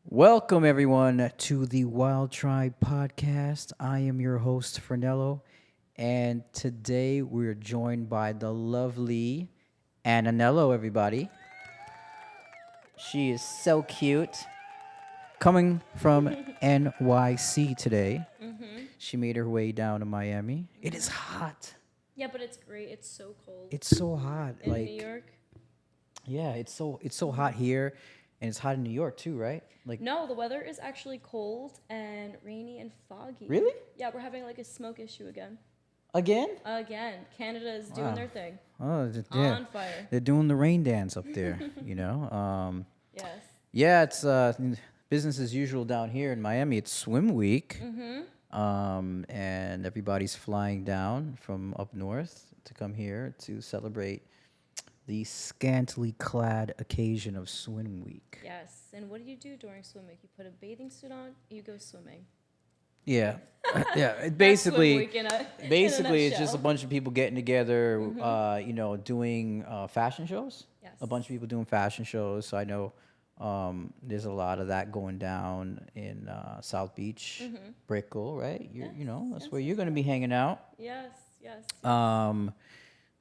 Welcome, everyone, to the Wild Tribe podcast. I am your host, NELLO, and today we're joined by the lovely NELLO, everybody. She is so cute. Coming from NYC today. She made her way down to Miami. It is hot. Yeah, but it's great. It's so cold. It's so hot. In New York? Yeah, it's so hot here, and it's hot in New York too, right? No, the weather is actually cold and rainy and foggy. Really? Yeah, we're having like a smoke issue again. Again? Again. Canada is doing their thing. Oh, On fire. They're doing the rain dance up there, you know. Yes. Yeah, it's business as usual down here in Miami. It's swim week, and everybody's flying down from up north to come here to celebrate the scantily clad occasion of swim week. Yes. And what do you do during swim week? You put a bathing suit on, you go swimming. Yeah, yeah. That's swim Basically, week in a it's just a nutshell. bunch of people getting together, doing fashion shows. Yes. A bunch of people doing fashion shows. So I know there's a lot of that going down in South Beach, Brickell, right? That's where you're going to be hanging out. Yes, yes.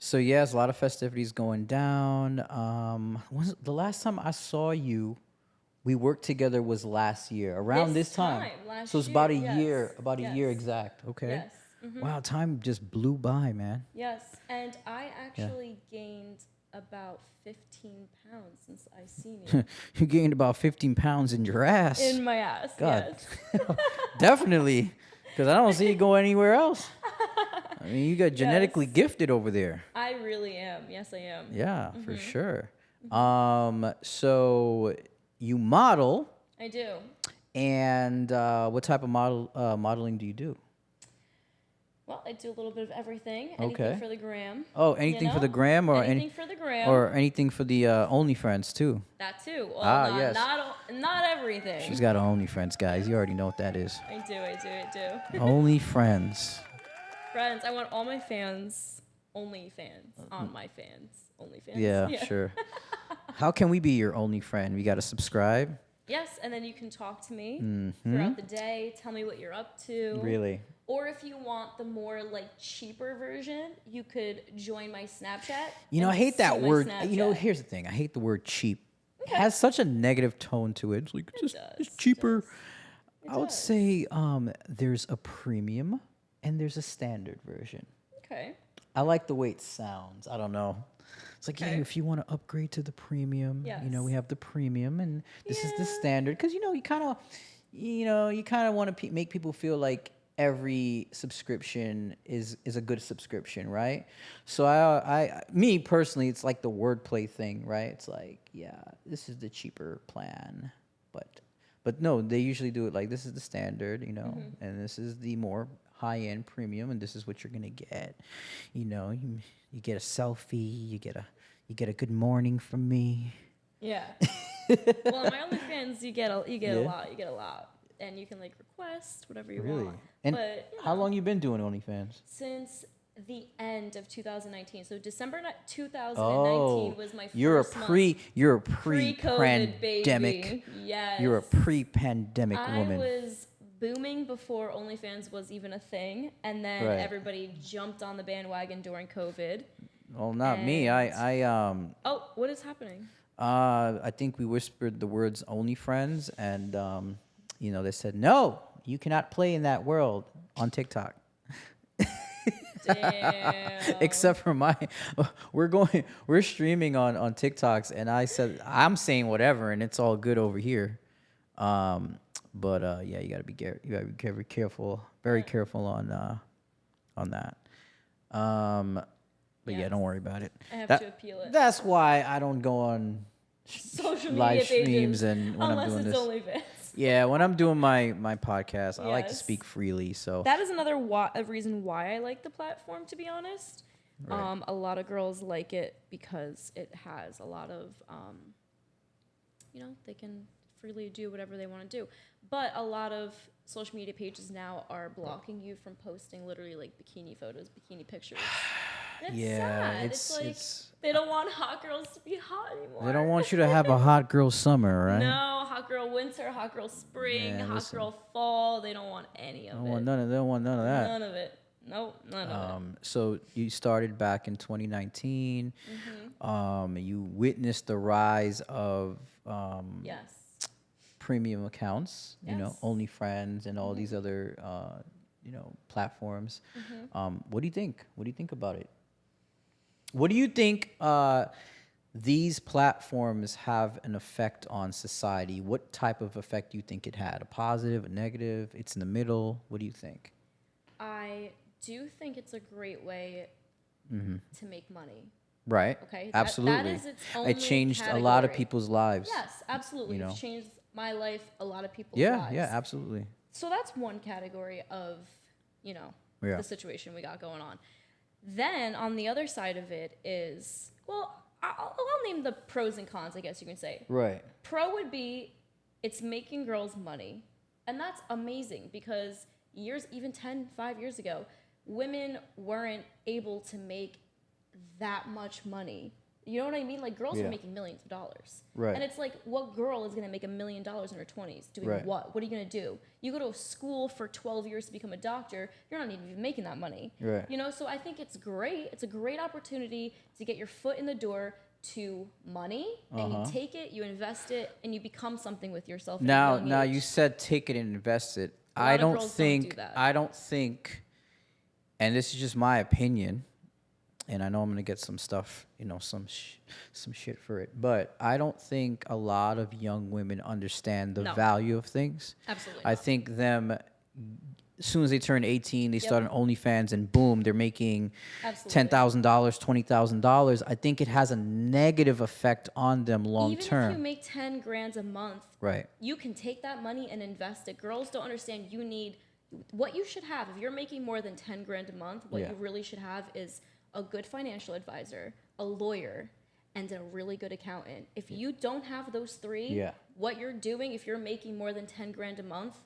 So yeah, there's a lot of festivities going down. The last time I saw you, we worked together was last year, around this time. Last So it's about a year, year, yes, year exact. Okay. Yes. Wow, time just blew by, man. Yes, and I actually gained about 15 pounds since I seen you. You gained about 15 pounds in your ass. In my ass, God. yes. Definitely, because I don't see you go anywhere else. I mean, you got genetically gifted over there. I really am. Yes, I am. Yeah, for sure. So you model, I do. and what type of modeling do you do? Well, I do a little bit of everything. Okay. Anything for the gram. Oh, anything for the gram, or anything for the gram. or anything for the OnlyFriends too. That too. Well, Yes. not everything. She's got OnlyFriends, guys. You already know what that is. I do. OnlyFriends. Friends, I want all my fans, only fans, on my fans, only fans. Yeah, sure. How can we be your only friend? We got to subscribe. Yes, and then you can talk to me throughout the day. Tell me what you're up to. Really? Or if you want the more cheaper version, you could join my Snapchat. I hate that see my word. Snapchat. Here's the thing. I hate the word cheap. It has such a negative tone to it. It's like it's cheaper. I would say there's a premium and there's a standard version. Okay. I like the way it sounds. I don't know. It's like, yeah, if you want to upgrade to the premium, Yes. we have the premium, and this is the standard. Because you kind of want to make people feel like every subscription is a good subscription, right? So me personally, it's like the wordplay thing, right? It's like, yeah, this is the cheaper plan, but no, they usually do it like this is the standard, and this is the more high-end premium, and this is what you're gonna get. You get a selfie, you get a good morning from me. Yeah. Well, my OnlyFans, you get a lot, and you can request whatever you want. And but how long you been doing OnlyFans? Since the end of 2019, so December 2019 was my first you're a pre-COVID pre-pandemic. baby. Yes. You're a pre-pandemic woman. I was booming before OnlyFans was even a thing, and then everybody jumped on the bandwagon during COVID. Well, not me. Oh, what is happening? I think we whispered the words "OnlyFriends," and they said, "No, you cannot play in that world on TikTok." Damn. Except for we're streaming on TikToks, and I said I'm saying whatever, and it's all good over here. But yeah, you gotta be very careful, on that. But yeah, don't worry about it. I have to appeal it. That's why I don't go on Social live media streams pages, and when I'm doing unless this. it's OnlyFans. Yeah, when I'm doing my podcast, I like to Yes. speak freely. So That is another a reason why I like the platform, to be honest. Right. A lot of girls like it because it has a lot of, they can freely do whatever they want to do. But a lot of social media pages now are blocking you from posting literally bikini photos, bikini pictures. And it's sad. It's they don't want hot girls to be hot anymore. they don't want you to have a hot girl summer, right? No, hot girl winter, hot girl spring, Man, hot listen. girl fall. They don't want any of They don't it. want none of. They don't want none of that. None of it. Nope, none of it. So you started back in 2019. Mm-hmm. You witnessed the rise of Yes. premium accounts, Yes. OnlyFriends and all these other, platforms. What do you think? What do you think about it? What do you think these platforms have an effect on society? What type of effect do you think it had? A positive, a negative? It's in the middle? What do you think? I do think it's a great way to make money. Right. Okay, Absolutely. that is its only It changed a lot of category. people's lives. Yes, absolutely. You know? It's changed my life, a lot of people's Yeah, lives. yeah, absolutely. So that's one category of, Yeah. the situation we got going on. Then on the other side of it is, well, I'll name the pros and cons, I guess you can say. Right. Pro would be it's making girls money. And that's amazing because even 5 years ago, women weren't able to make that much money. You know what I mean? Like girls Yeah. were making millions of dollars. Right. And it's like, what girl is going to make $1 million in her 20s doing Right. what? What are you going to do? You go to a school for 12 years to become a doctor, you're not even making that money. Right. So I think it's great. It's a great opportunity to get your foot in the door to money, and you take it, you invest it, and you become something with yourself. At a young Now age. you said take it and invest it. A lot of girls don't do that. I don't think, and this is just my opinion, and I know I'm gonna get some stuff, some shit for it, but I don't think a lot of young women understand the No. value of things. Absolutely I not. think them, as soon as they turn 18, they Yep. start an OnlyFans, and boom, they're making Absolutely. $10,000, $20,000. I think it has a negative effect on them long Even term. if you make 10 grand a month, Right. you can take that money and invest it. Girls don't understand what you should have. If you're making more than 10 grand a month, what Yeah. you really should have is a good financial advisor, a lawyer, and a really good accountant. If you don't have those three, Yeah. what you're doing, if you're making more than 10 grand a month,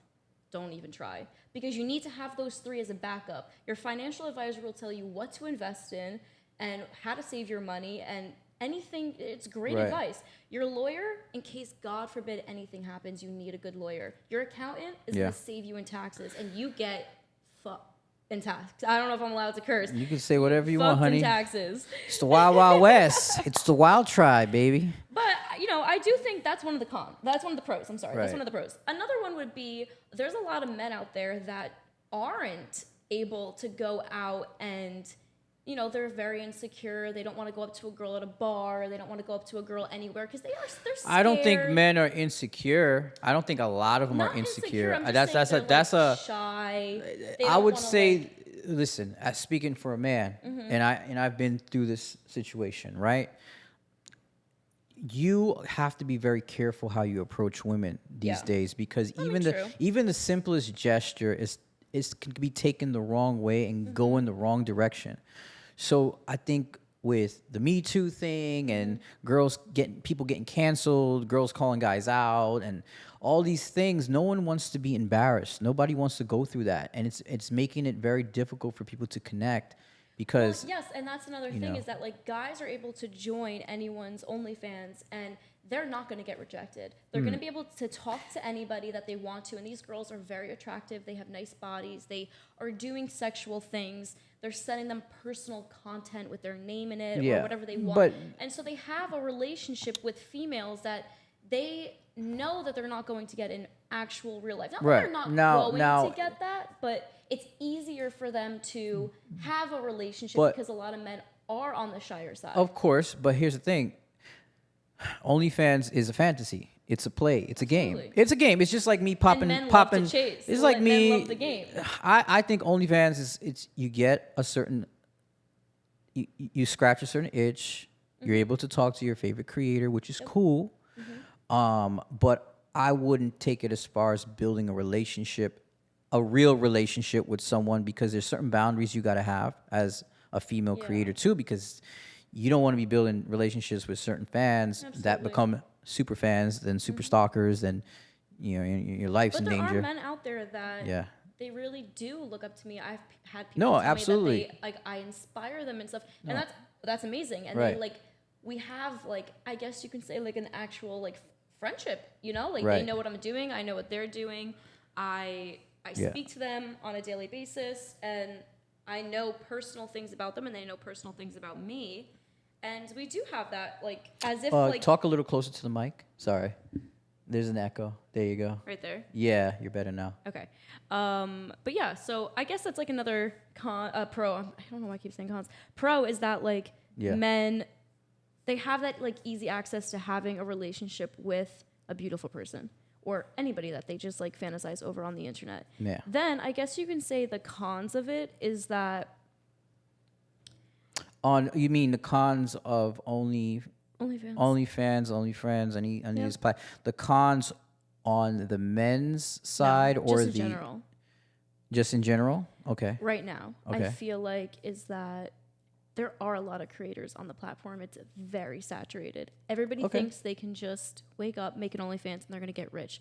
don't even try. Because you need to have those three as a backup. Your financial advisor will tell you what to invest in and how to save your money and anything. It's great Right. advice. Your lawyer, in case God forbid anything happens, you need a good lawyer. Your accountant is Yeah. going to save you in taxes, and you get fucked in tax. I don't know if I'm allowed to curse. You can say whatever you want, Fucked in honey. taxes. It's the Wild Wild West. It's the Wild Tribe, baby. But I do think that's one of the cons. That's one of the pros. I'm sorry. That's Right. one of the pros. Another one would be there's a lot of men out there that aren't able to go out and they're very insecure. They don't want to go up to a girl at a bar. They don't want to go up to a girl anywhere because they're scared. I don't think men are insecure. I don't think a lot of them Not are insecure. I'm just saying That's they're, a. shy. They I don't would wanna, say, listen, as speaking for a man, and I've been through this situation, right? You have to be very careful how you approach women these Yeah. days because I mean, even true. even the simplest gesture is can be taken the wrong way and go in the wrong direction. So I think with the Me Too thing and people getting canceled, girls calling guys out, and all these things, no one wants to be embarrassed. Nobody wants to go through that, and it's making it very difficult for people to connect because Well, yes, and that's another thing is that guys are able to join anyone's OnlyFans and they're not going to get rejected. They're going to be able to talk to anybody that they want to, and these girls are very attractive. They have nice bodies. They are doing sexual things. They're sending them personal content with their name in it Yeah, or whatever they want. but- And so they have a relationship with females that they know that they're not going to get in actual real life. Not that Right. they're not Now- going to get that, but it's easier for them to have a relationship But- because a lot of men are on the shyer side. Of course, but here's the thing. OnlyFans is a fantasy. It's a play. It's a game. Absolutely. It's a game. It's just like me popping. men love to chase. It's like Men me. love the game. I think OnlyFans is you get a certain. You scratch a certain itch. You're able to talk to your favorite creator, which is cool. But I wouldn't take it as far as building a relationship, a real relationship with someone, because there's certain boundaries you got to have as a female creator too, because you don't want to be building relationships with certain fans that Absolutely. become super fans, then super stalkers, then your life's But in there danger. are men out there that Yeah. they really do look up to me. I've had people No, tell absolutely. me that I inspire them and stuff, and that's amazing. And Right. they we have I guess you can say an actual friendship, you know, like they Right. know what I'm doing, I know what they're doing. I Yeah. speak to them on a daily basis, and I know personal things about them, and they know personal things about me. And we do have that, like, as if, like, Talk a little closer to the mic. Sorry. There's an echo. There you go. right there. Yeah, you're better now. Okay. But yeah, so I guess that's like another pro. I don't know why I keep saying cons. Pro is that, like, Yeah. men, they have that, like, easy access to having a relationship with a beautiful person or anybody that they just, like, fantasize over on the internet. Yeah. Then I guess you can say the cons of it is that You mean the cons of OnlyFans. OnlyFans, OnlyFriends, any of Yeah. these the cons on the men's side, No, or just in general. just in general? Okay. Right now, Okay. I feel like is that there are a lot of creators on the platform. It's very saturated. Everybody Okay. thinks they can just wake up, make an OnlyFans, and they're going to get rich.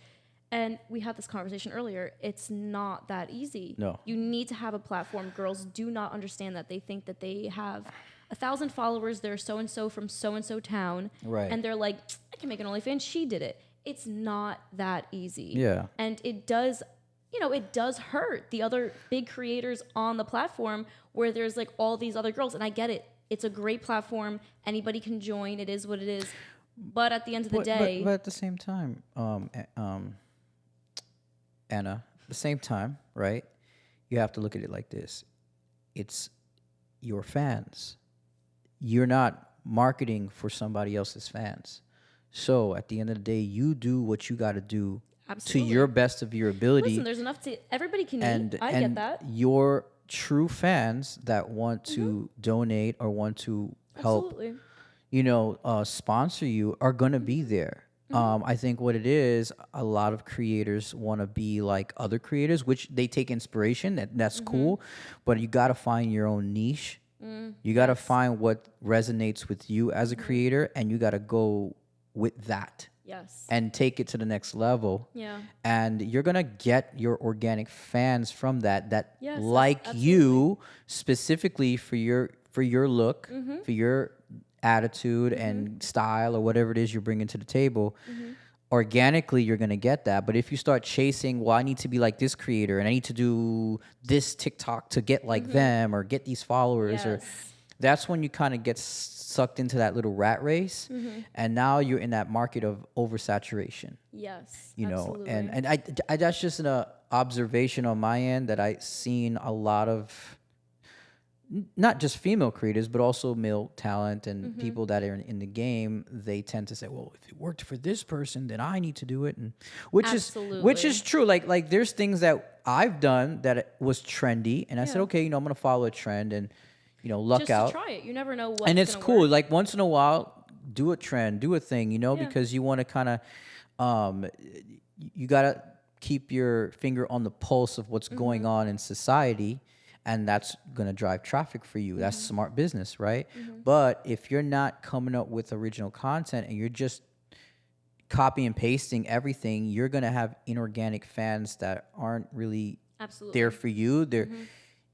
And we had this conversation earlier. It's not that easy. No. You need to have a platform. Girls do not understand that. They think that they have 1,000 followers. They're so-and-so from so-and-so town. Right. And they're like, I can make an OnlyFans. She did it. It's not that easy. Yeah. And it does, it does hurt the other big creators on the platform where there's, like, all these other girls. And I get it. It's a great platform. Anybody can join. It is what it is. But at the end of the day, But at the same time, Anna, at the same time, right? You have to look at it like this. It's your fans. You're not marketing for somebody else's fans. So at the end of the day, you do what you got to do absolutely. to your best of your ability. Listen, there's enough to everybody can eat. I and get that. your true fans that want to donate or want to help, Absolutely. sponsor you are going to be there. I think what it is, a lot of creators want to be like other creators, which they take inspiration. That's cool, but you got to find your own niche. You got to find what resonates with you as a creator, and you got to go with that. Yes. And take it to the next level. Yeah. And you're gonna get your organic fans from that Yes, like absolutely. you specifically for your look, for your attitude and style or whatever it is you're bringing to the table. Organically, you're gonna get that. But if you start chasing, well, I need to be like this creator and I need to do this TikTok to get like them or get these followers, or Yes. that's when you kind of get sucked into that little rat race, and now you're in that market of oversaturation. Yes. Absolutely. Absolutely. And I that's just an observation on my end that I seen a lot of not just female creators but also male talent and people that are in the game. They tend to say, well, if it worked for this person, then I need to do it, and which Absolutely. is true. Like there's things that I've done that was trendy, and I said, Yeah. okay, I'm gonna follow a trend and luck Just out. to try it. You never know what. And it's cool. Like once in a while, do a trend, do a thing, Yeah. because you want to kind of, you got to keep your finger on the pulse of what's going on in society. And that's going to drive traffic for you. That's smart business, right? But if you're not coming up with original content and you're just copy and pasting everything, you're going to have inorganic fans that aren't really Absolutely. there for you. They're,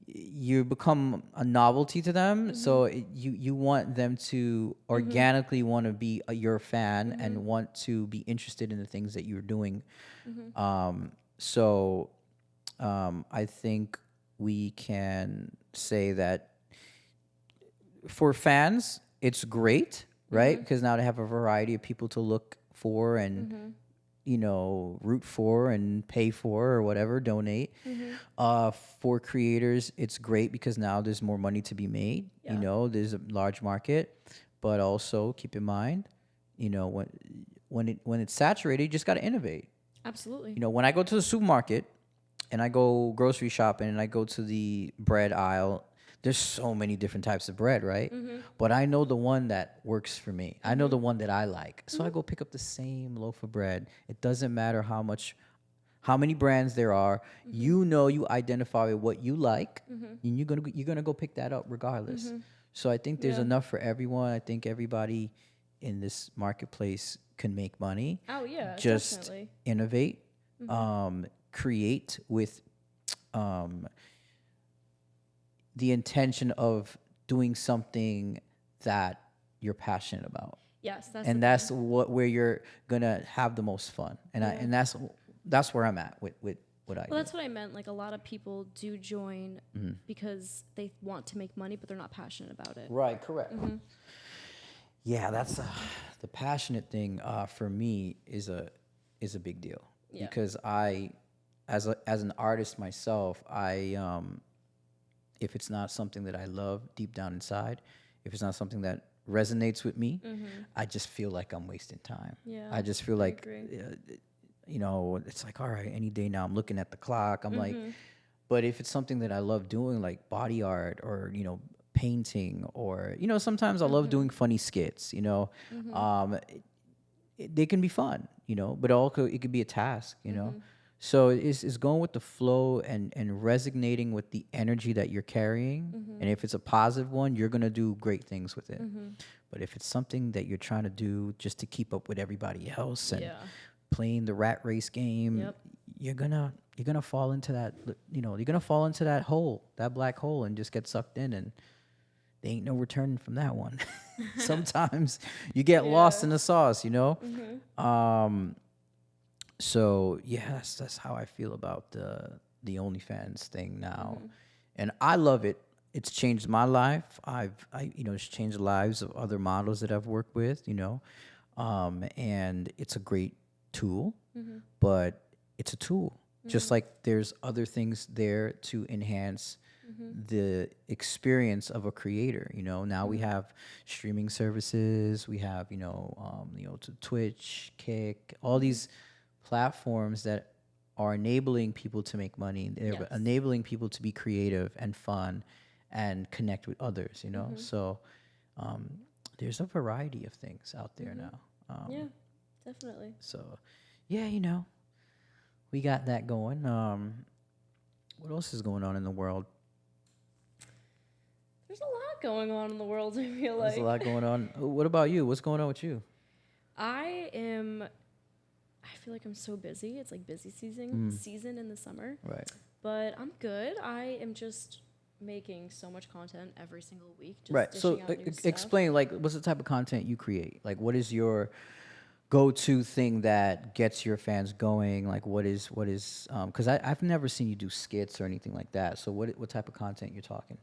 you become a novelty to them, so you want them to organically want to be your fan and want to be interested in the things that you're doing. So I think we can say that for fans, it's great, right? Because now they have a variety of people to look for and root for and pay for or whatever, donate. For creators, it's great because now there's more money to be made. Yeah. There's a large market, but also keep in mind, when it's saturated, you just got to innovate. Absolutely. When I go to the supermarket and I go grocery shopping and I go to the bread aisle, there's so many different types of bread, right? But I know the one that works for me. I know the one that I like. So I go pick up the same loaf of bread. It doesn't matter how many brands there are. You identify what you like, and you're gonna go pick that up regardless. So I think there's enough for everyone. I think everybody in this marketplace can make money. Oh yeah. Just Definitely. innovate, create with the intention of doing something that you're passionate about. Yes, that's and the that's thing. where you're gonna have the most fun. And Yeah. that's where I'm at with what I Well, do. that's what I meant. Like a lot of people do join because they want to make money, but they're not passionate about it. Right, correct. Yeah, that's the passionate thing for me is a big deal Yeah. because as an artist myself, if it's not something that I love deep down inside, if it's not something that resonates with me, I just feel like I'm wasting time. Yeah, I just feel I like agree. it's like, all right, any day now. I'm looking at the clock. I'm like, but if it's something that I love doing, like body art or painting, or sometimes I love doing funny skits. Um, they can be fun, but also it could be a task. So it's going with the flow and resonating with the energy that you're carrying. And if it's a positive one, you're gonna do great things with it. But if it's something that you're trying to do just to keep up with everybody else and Yeah. playing the rat race game, Yep. you're gonna fall into that. You're gonna fall into that hole, that black hole, and just get sucked in, and there ain't no returning from that one. Sometimes you get lost in the sauce. Um, so yeah, that's how I feel about the OnlyFans thing now, and I love it. It's changed my life. It's changed the lives of other models that I've worked with. And it's a great tool, but it's a tool. Just like there's other things there to enhance the experience of a creator. Now we have streaming services. We have to Twitch, Kick, all these platforms that are enabling people to make money. They're Yes. enabling people to be creative and fun and connect with others. So there's a variety of things out there now. Yeah, definitely. So, yeah, we got that going. What else is going on in the world? There's a lot going on in the world, I feel There's a like. lot going on. What about you? What's going on with you? I feel like I'm so busy. It's like busy season in the summer. Right. But I'm good. I am just making so much content every single week. Just Right. So dishing out new stuff. explain, like, what's the type of content you create? Like, what is your go-to thing that gets your fans going? Like, what is because I've never seen you do skits or anything like that. So what type of content you're talking?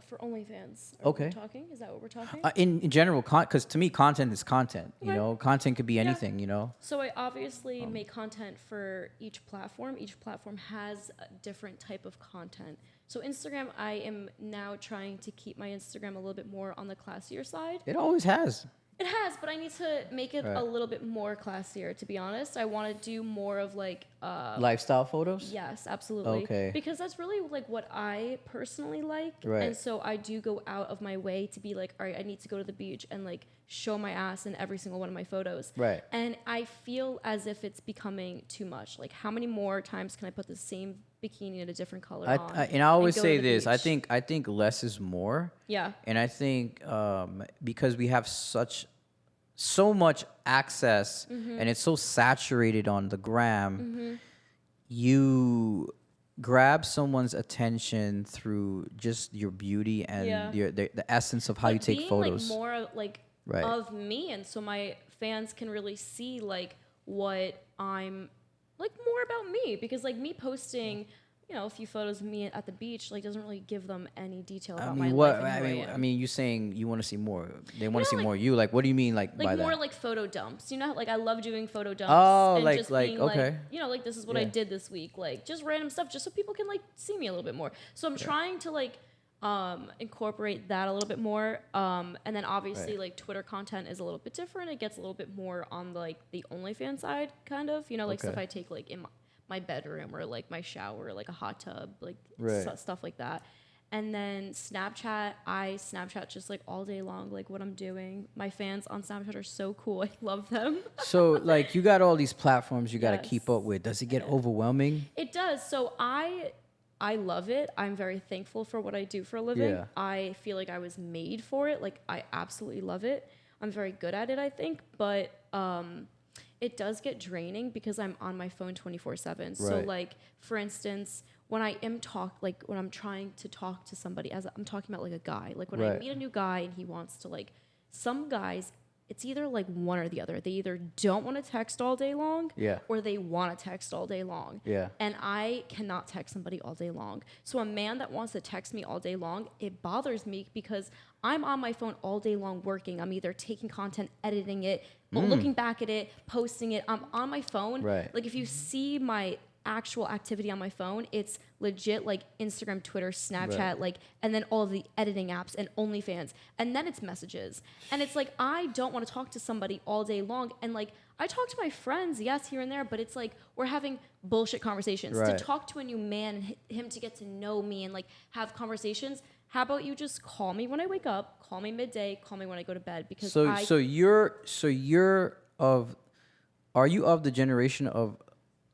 For OnlyFans. Are Okay. we talking? Is that what we're talking? In general, because to me, content is content. Okay. Content could be Yeah. anything. So I obviously make content for each platform. Each platform has a different type of content. So Instagram, I am now trying to keep my Instagram a little bit more on the classier side. It always has. It has, but I need to make it Right. a little bit more classier, to be honest. I want to do more of like Lifestyle photos. yes, absolutely. Okay. Because that's really like what I personally like. Right. And so I do go out of my way to be like, all right, I need to go to the beach and like show my ass in every single one of my photos. Right. And I feel as if it's becoming too much. Like how many more times can I put the same bikini in a different color on? And I always go to say the this. beach? I think less is more. Yeah. And I think because we have so much access and it's so saturated on the gram, you grab someone's attention through just your beauty and Yeah. the essence of how Like, you take being, photos. like more like Right. of me, and so my fans can really see like what I'm like more about me, because like me posting a few photos of me at the beach like doesn't really give them any detail about my life and who I am. You saying you want to see more. They want to see like- more of you. Like, what do you mean by more that? like photo dumps, like I love doing photo dumps. Oh, and like- just like, being okay. like this is what I Yeah. did this week, like just random stuff, just so people can like see me a little bit more. So I'm trying to like incorporate that a little bit more. And then obviously Right. like Twitter content is a little bit different. It gets a little bit more on the OnlyFans side, kind of, like stuff Okay. I take like in my bedroom or like my shower, like a hot tub, like Right. stuff like that. And then Snapchat, I Snapchat just like all day long, like what I'm doing. My fans on Snapchat are so cool. I love them. So, like, you got all these platforms you got to Yes. keep up with. Does it get overwhelming? It does. So I love it. I'm very thankful for what I do for a living. Yeah. I feel like I was made for it. Like I absolutely love it. I'm very good at it, I think, but it does get draining because I'm on my phone 24/7. So Right. like for instance, when I am when I'm trying to talk to somebody, as I'm talking about like a guy, like when I Right. meet a new guy and he wants to like some guys, it's either like one or the other. They either don't want to text all day long, or they want to text all day long. Yeah. And I cannot text somebody all day long. So a man that wants to text me all day long, it bothers me because I'm on my phone all day long working. I'm either taking content, editing it, looking back at it, posting it. I'm on my phone. Right. Like if you see my actual activity on my phone, it's legit like Instagram, Twitter, Snapchat, like, and then all of the editing apps and OnlyFans, and then it's messages. And it's like, I don't want to talk to somebody all day long. And like, I talk to my friends, yes, here and there, but it's like, we're having bullshit conversations. Right. To talk to a new man and him to get to know me and like have conversations, how about you just call me when I wake up, call me midday, call me when I go to bed? Because are you of the generation of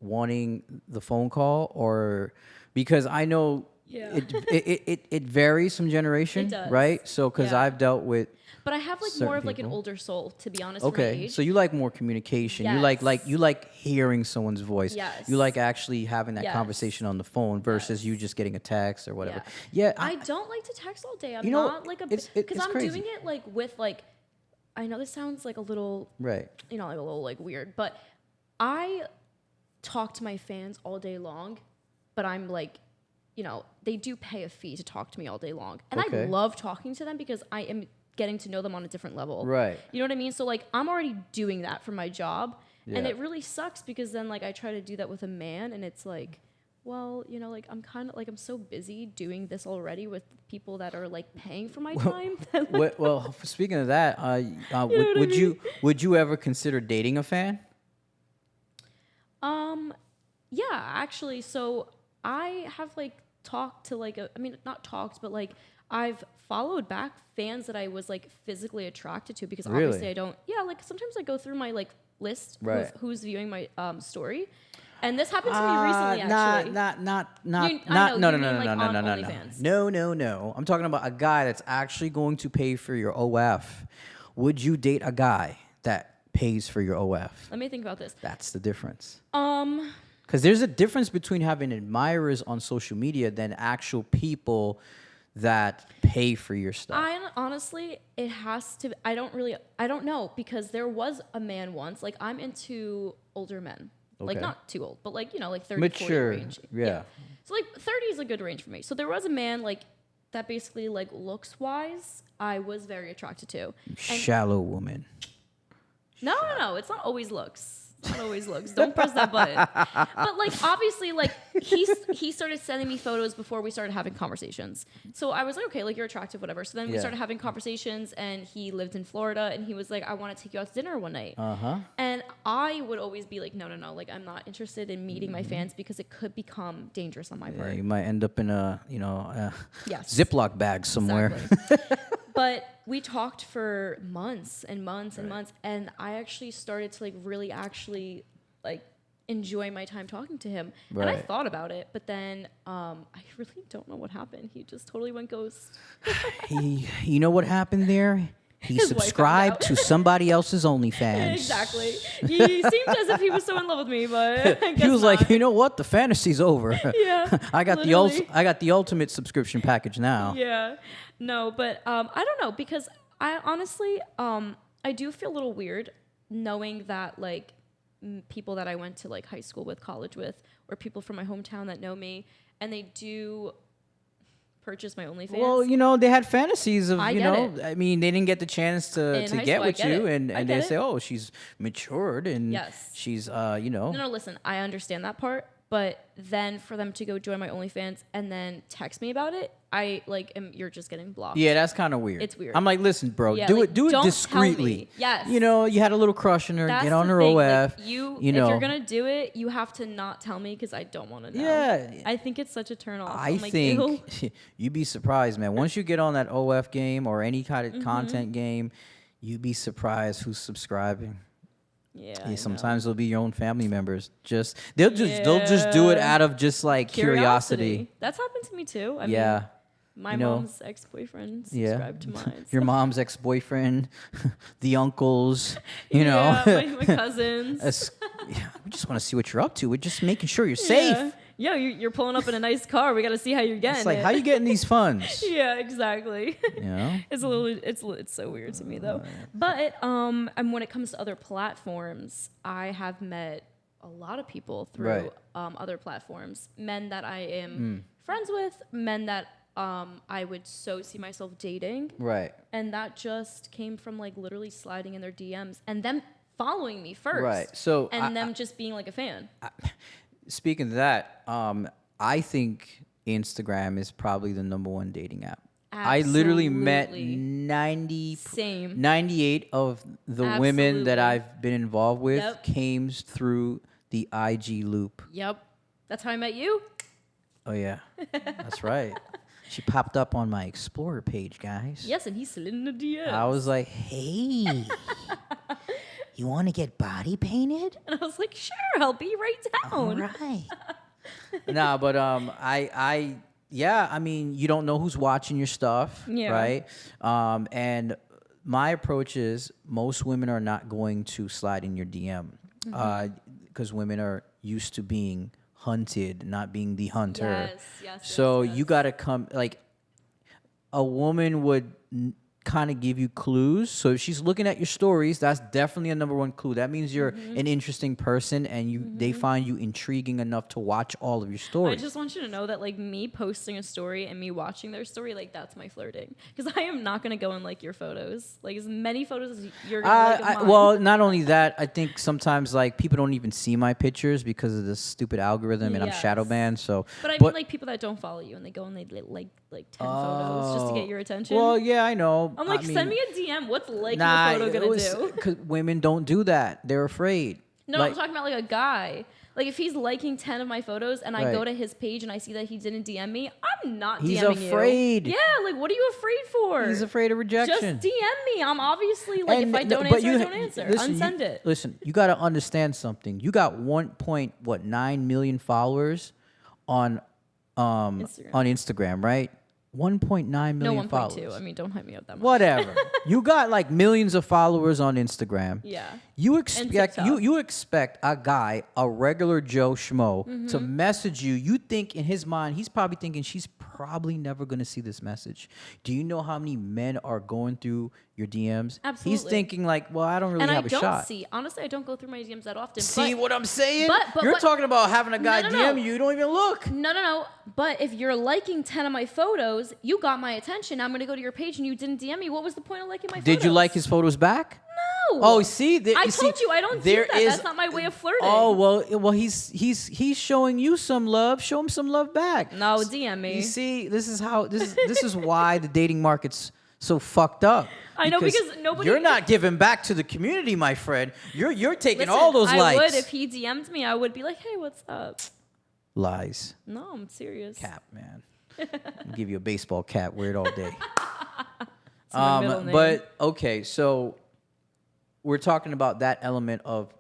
wanting the phone call, or because I know it varies from generation, right? So because I've dealt with, but I have like more of like an older soul, to be honest. Okay, for my age. so you like more communication. Yes. You like hearing someone's voice. Yes. You like actually having that Yes. conversation on the phone versus you just getting a text or whatever. Yeah, Yeah, I don't like to text all day. I'm You know, not like a it's because I'm crazy. doing it like with like, I know this sounds like a little right. you know, like a little like weird, but I talk to my fans all day long, but I'm like, you know, they do pay a fee to talk to me all day long. And I Okay. love talking to them because I am getting to know them on a different level. Right. You know what I mean? So like I'm already doing that for my job. And Yeah. it really sucks because then like I try to do that with a man and it's like, well, you know, like I'm kind of like, I'm so busy doing this already with people that are like paying for my time. that, like, Well, speaking of that, would you ever consider dating a fan? Yeah, actually, so I have like talked to like I mean not talked, but like I've followed back fans that I was like physically attracted to because Really? obviously I don't. Yeah, like sometimes I go through my like list Right. who's viewing my story, and this happened to me recently. Actually, No. I'm talking about a guy that's actually going to pay for your OF. Would you date a guy that pays for your OF? let me think about this. That's the difference. Because there's a difference between having admirers on social media than actual people that pay for your stuff. I honestly, it has to. I don't know because there was a man once. Like I'm into older men, like Okay. not too old, but like you know, like 30, Mature, 40 range. yeah. So like 30 is a good range for me. So there was a man like that basically like looks wise, I was very attracted to. And Shallow woman. no, it's not always looks. It's not always looks. Don't press that button. But like obviously like he started sending me photos before we started having conversations. So I was like, okay, like you're attractive, whatever. So then we Yeah. started having conversations and he lived in Florida and he was like, I want to take you out to dinner one night. Uh-huh. And I would always be like, no, like I'm not interested in meeting my fans because it could become dangerous on my Yeah, part. you might end up in a, Yes. Ziploc bag somewhere. Exactly. But we talked for months and months and months, and I actually started to like really actually like enjoy my time talking to him. And I Right. thought about it, but then I really don't know what happened. He just totally went ghost. You know what happened there? He His wife found subscribed out. to somebody else's OnlyFans. Exactly. He seemed as if he was so in love with me, but I guess He was not. like, you know what? The fantasy's over. Yeah, I got literally. I got the ultimate subscription package now. Yeah. No, but I don't know because I honestly I do feel a little weird knowing that like people that I went to like high school with, college with, or people from my hometown that know me and they do purchase my OnlyFans. Well, they had fantasies of, I you get know, it. I mean, they didn't get the chance to In high get school, I with get you, it. and I they get say, it. oh, she's matured and Yes. she's, No, listen, I understand that part, but then for them to go join my OnlyFans and then text me about it, I like you're just getting blocked. Yeah, that's kind of weird. It's weird. I'm like, listen, bro, Yeah, do like, it don't tell discreetly. me. Yes. You know, you had a little crush on her, That's get on the her thing. OF. Like, you know. if you're gonna do it, you have to not tell me because I don't want to know. Yeah. I think it's such a turn off. I I'm like, ew. think you'd be surprised, man. Once you get on that OF game or any kind of Mm-hmm. content game, you'd be surprised who's subscribing. Yeah. Yeah, I sometimes they'll be your own family members. They'll just do it Yeah. out of just like curiosity. That's happened to me too. I Yeah. mean, my You know, mom's ex-boyfriend Yeah. subscribed to mine. Your mom's ex-boyfriend, the uncles, you know. Yeah, my cousins. Yeah, we just want to see what you're up to. We're just making sure you're safe. yo, you're pulling up in a nice car. We got to see how you're getting It's like, it. how you getting these funds? Yeah, exactly. You know? It's so weird to me though. But and when it comes to other platforms, I have met a lot of people through other platforms. Men that I am friends with, men that I would so see myself dating. Right. And that just came from like literally sliding in their DMs and them following me first. Right. So and them just being like a fan. Speaking of that, I think Instagram is probably the #1 dating app. I literally met Absolutely. 98 of the women that Absolutely. I've been involved with Yep. came through the IG loop. Yep. That's how I met you. Oh yeah, that's right. She popped up on my Explorer page, guys. Yes, and he slid in the DMs. I was like, hey, you want to get body painted? And I was like, sure, I'll be right All down. right. Nah, but I mean, you don't know who's watching your stuff, Yeah. right? And my approach is most women are not going to slide in your DM because women are used to being hunted, not being the hunter. Yes. So yes. you got to come like a woman would kind of give you clues. So if she's looking at your stories, that's definitely a #1 clue. That means you're an interesting person and they find you intriguing enough to watch all of your I stories. just want you to know that like me posting a story and me watching their story, like that's my flirting. Because I am not gonna go and like your photos. Like as many photos as you're gonna like of mine. Well, not only that, I think sometimes like people don't even see my pictures because of this stupid algorithm and I'm shadow Yes. banned. So, But I mean like people that don't follow you and they go and they like 10 photos just to get your attention. well, yeah, I know. I'm like, I mean, send me a DM. What's liking nah, a photo gonna do? because women don't do that. They're afraid. No, Like- I'm talking about like a guy. Like if he's liking 10 of my photos and I Right. go to his page and I see that he didn't DM me, I'm not He's DMing afraid. you. Yeah, like what are you afraid for? He's afraid of rejection. Just DM me. I'm obviously like if I And- don't but answer, you- I don't answer. Unsend it. Listen, you got to understand something. You got 1.9 million followers on Instagram. on Instagram, right? 1.9 million No 1.2. followers. I mean, don't hype me up that much. Whatever. You got like millions of followers on Instagram. Yeah. You expect TikTok. you expect a guy, a regular Joe Schmo, to message you. You think in his mind, he's probably thinking she's probably never gonna see this message. Do you know how many men are going through your DMs? He's Absolutely. thinking like, well, I don't really And I have a don't shot. see. Honestly, I don't go through my DMs that often. See but what I'm saying? but You're what- talking about having a guy No. DM you. You don't even look. No. But if you're liking 10 of my photos, you got my attention. I'm gonna go to your page and you didn't DM me. What was the point of liking my photos? Did you like his photos back? No. Oh, see, I told you I don't do there that. is- That's not my way of flirting. Oh well, he's showing you some love. Show him some love back. No, DM me. You see, this is why the dating market's so fucked up. I know, because nobody- You're not giving back to the community, my friend. You're taking Listen, all those I likes. would if he DM'd me. I would be like, hey, what's up? Lies, No, I'm serious. cap, man. I'll give you a baseball cap. Wear it all day. It's my middle name. But okay, so we're talking about that element of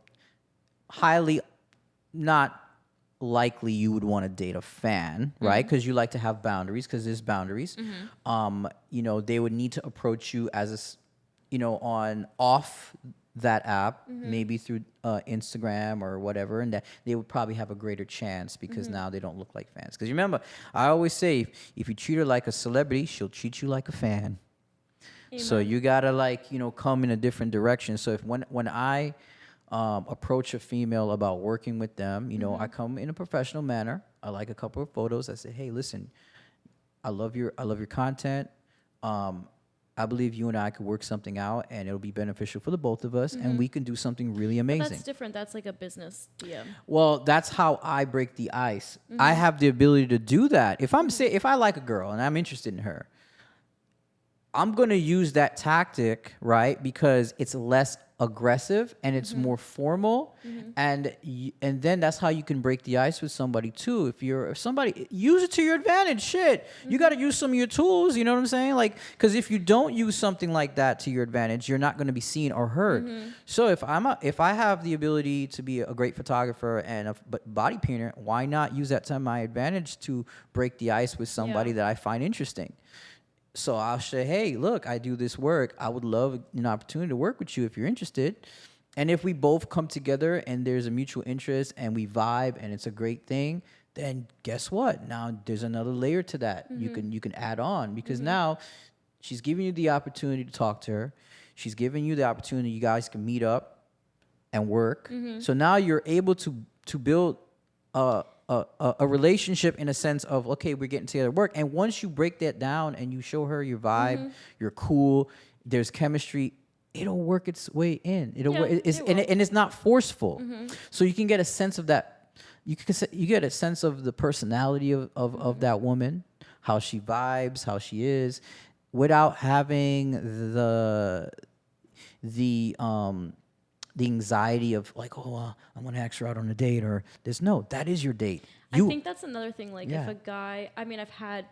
highly not likely you would want to date a fan, right? Because you like to have boundaries, because there's boundaries. You know, they would need to approach you as on off that app, maybe through Instagram or whatever, and that they would probably have a greater chance because now they don't look like fans. Because remember, I always say, if you treat her like a celebrity, she'll treat you like a fan. So you gotta come in a different direction. So if when I approach a female about working with them, I come in a professional manner. I like a couple of photos. I say, hey, listen, I love your content. I believe you and I could work something out, and it'll be beneficial for the both of us, and we can do something really amazing. That's different. That's like a business DM. Well, that's how I break the ice. I have the ability to do that. If I like a girl and I'm interested in her, I'm going to use that tactic, right? Because it's less aggressive and it's more formal, and then that's how you can break the ice with somebody too. If somebody, use it to your advantage. Shit, you got to use some of your tools. You know what I'm saying? Like, because if you don't use something like that to your advantage, you're not going to be seen or heard. So if I have the ability to be a great photographer and a body painter, why not use that to my advantage to break the ice with somebody that I find interesting? So I'll say, hey, look, I do this work. I would love an opportunity to work with you if you're interested. And if we both come together and there's a mutual interest and we vibe and it's a great thing, then guess what? Now there's another layer to that. You can add on because now she's giving you the opportunity to talk to her. She's giving you the opportunity you guys can meet up and work. So now you're able to build a relationship in a sense of, okay, we're getting together to work. And once you break that down and you show her your vibe, you're cool, there's chemistry, it'll work its way in. And it's not forceful. So you can get a sense of that. You get a sense of the personality of that woman, how she vibes, how she is, without having the anxiety of like, oh, I'm gonna ask her out on a date, or there's no. That is your date. I think that's another thing. Like if a guy, I mean, I've had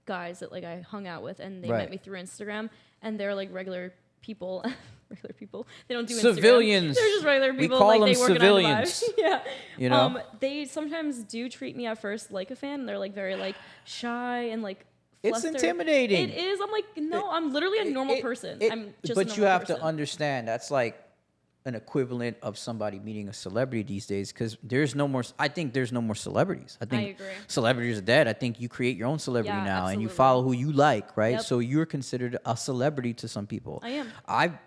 guys that like I hung out with and they met me through Instagram, and they're like regular people. Regular people. They don't do civilians. Instagram. They're just regular people. We call like them they work civilians. Yeah. You know. They sometimes do treat me at first like a fan. They're like very like shy and like flustered. It's intimidating. It is. I'm like, no, I'm literally a normal person. I'm just. But a you have person. to understand that's like an equivalent of somebody meeting a celebrity these days, because there's no more. I think there's no more celebrities. I think agree. celebrities are dead. I think you create your own celebrity now, absolutely. and you follow who you like, right? Yep. So you're considered a celebrity to some people. I am. I've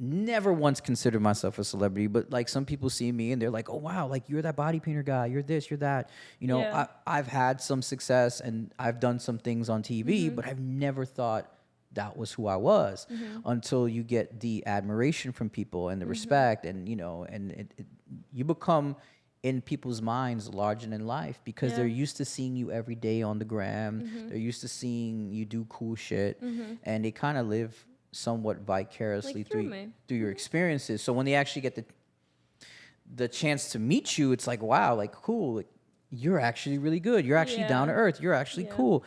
never once considered myself a celebrity, but like some people see me and they're like, oh wow, like you're that body painter guy, you're this, you're that. You know, I've had some success and I've done some things on TV, but I've never thought that was who I was until you get the admiration from people and the respect, and you know, and you become in people's minds larger than life because they're used to seeing you every day on the gram. They're used to seeing you do cool shit, and they kind of live somewhat vicariously like through your experiences. So when they actually get the chance to meet you, it's like, wow, like cool, like you're actually really good. You're actually down to earth. You're actually cool.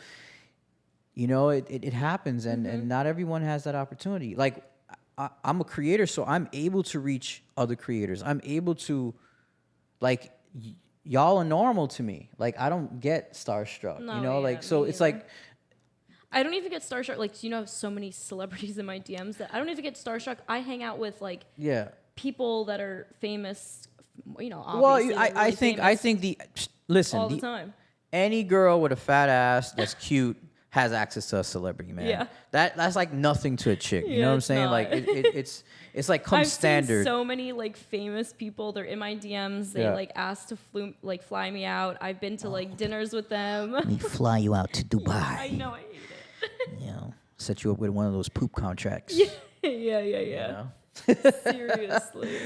You know, it happens, and not everyone has that opportunity. Like I'm a creator, so I'm able to reach other creators. I'm able to, like, y'all are normal to me. Like I don't get starstruck. No, you know, like so it's like. I don't even get starstruck. Like, you know, so many celebrities in my DMs that I don't even get starstruck. I hang out with like people that are famous. You know, obviously. Well, I think listen all the time. Any girl with a fat ass that's cute has access to a celebrity, man. Yeah. That's like nothing to a chick. You know what I'm saying? Not. Like it's like come standard. I've seen so many like famous people. They're in my DMs. They like ask to fly me out. I've been to like dinners with them. Let me fly you out to Dubai. I know, I hate it. You know, set you up with one of those poop contracts. Yeah. You know? Seriously.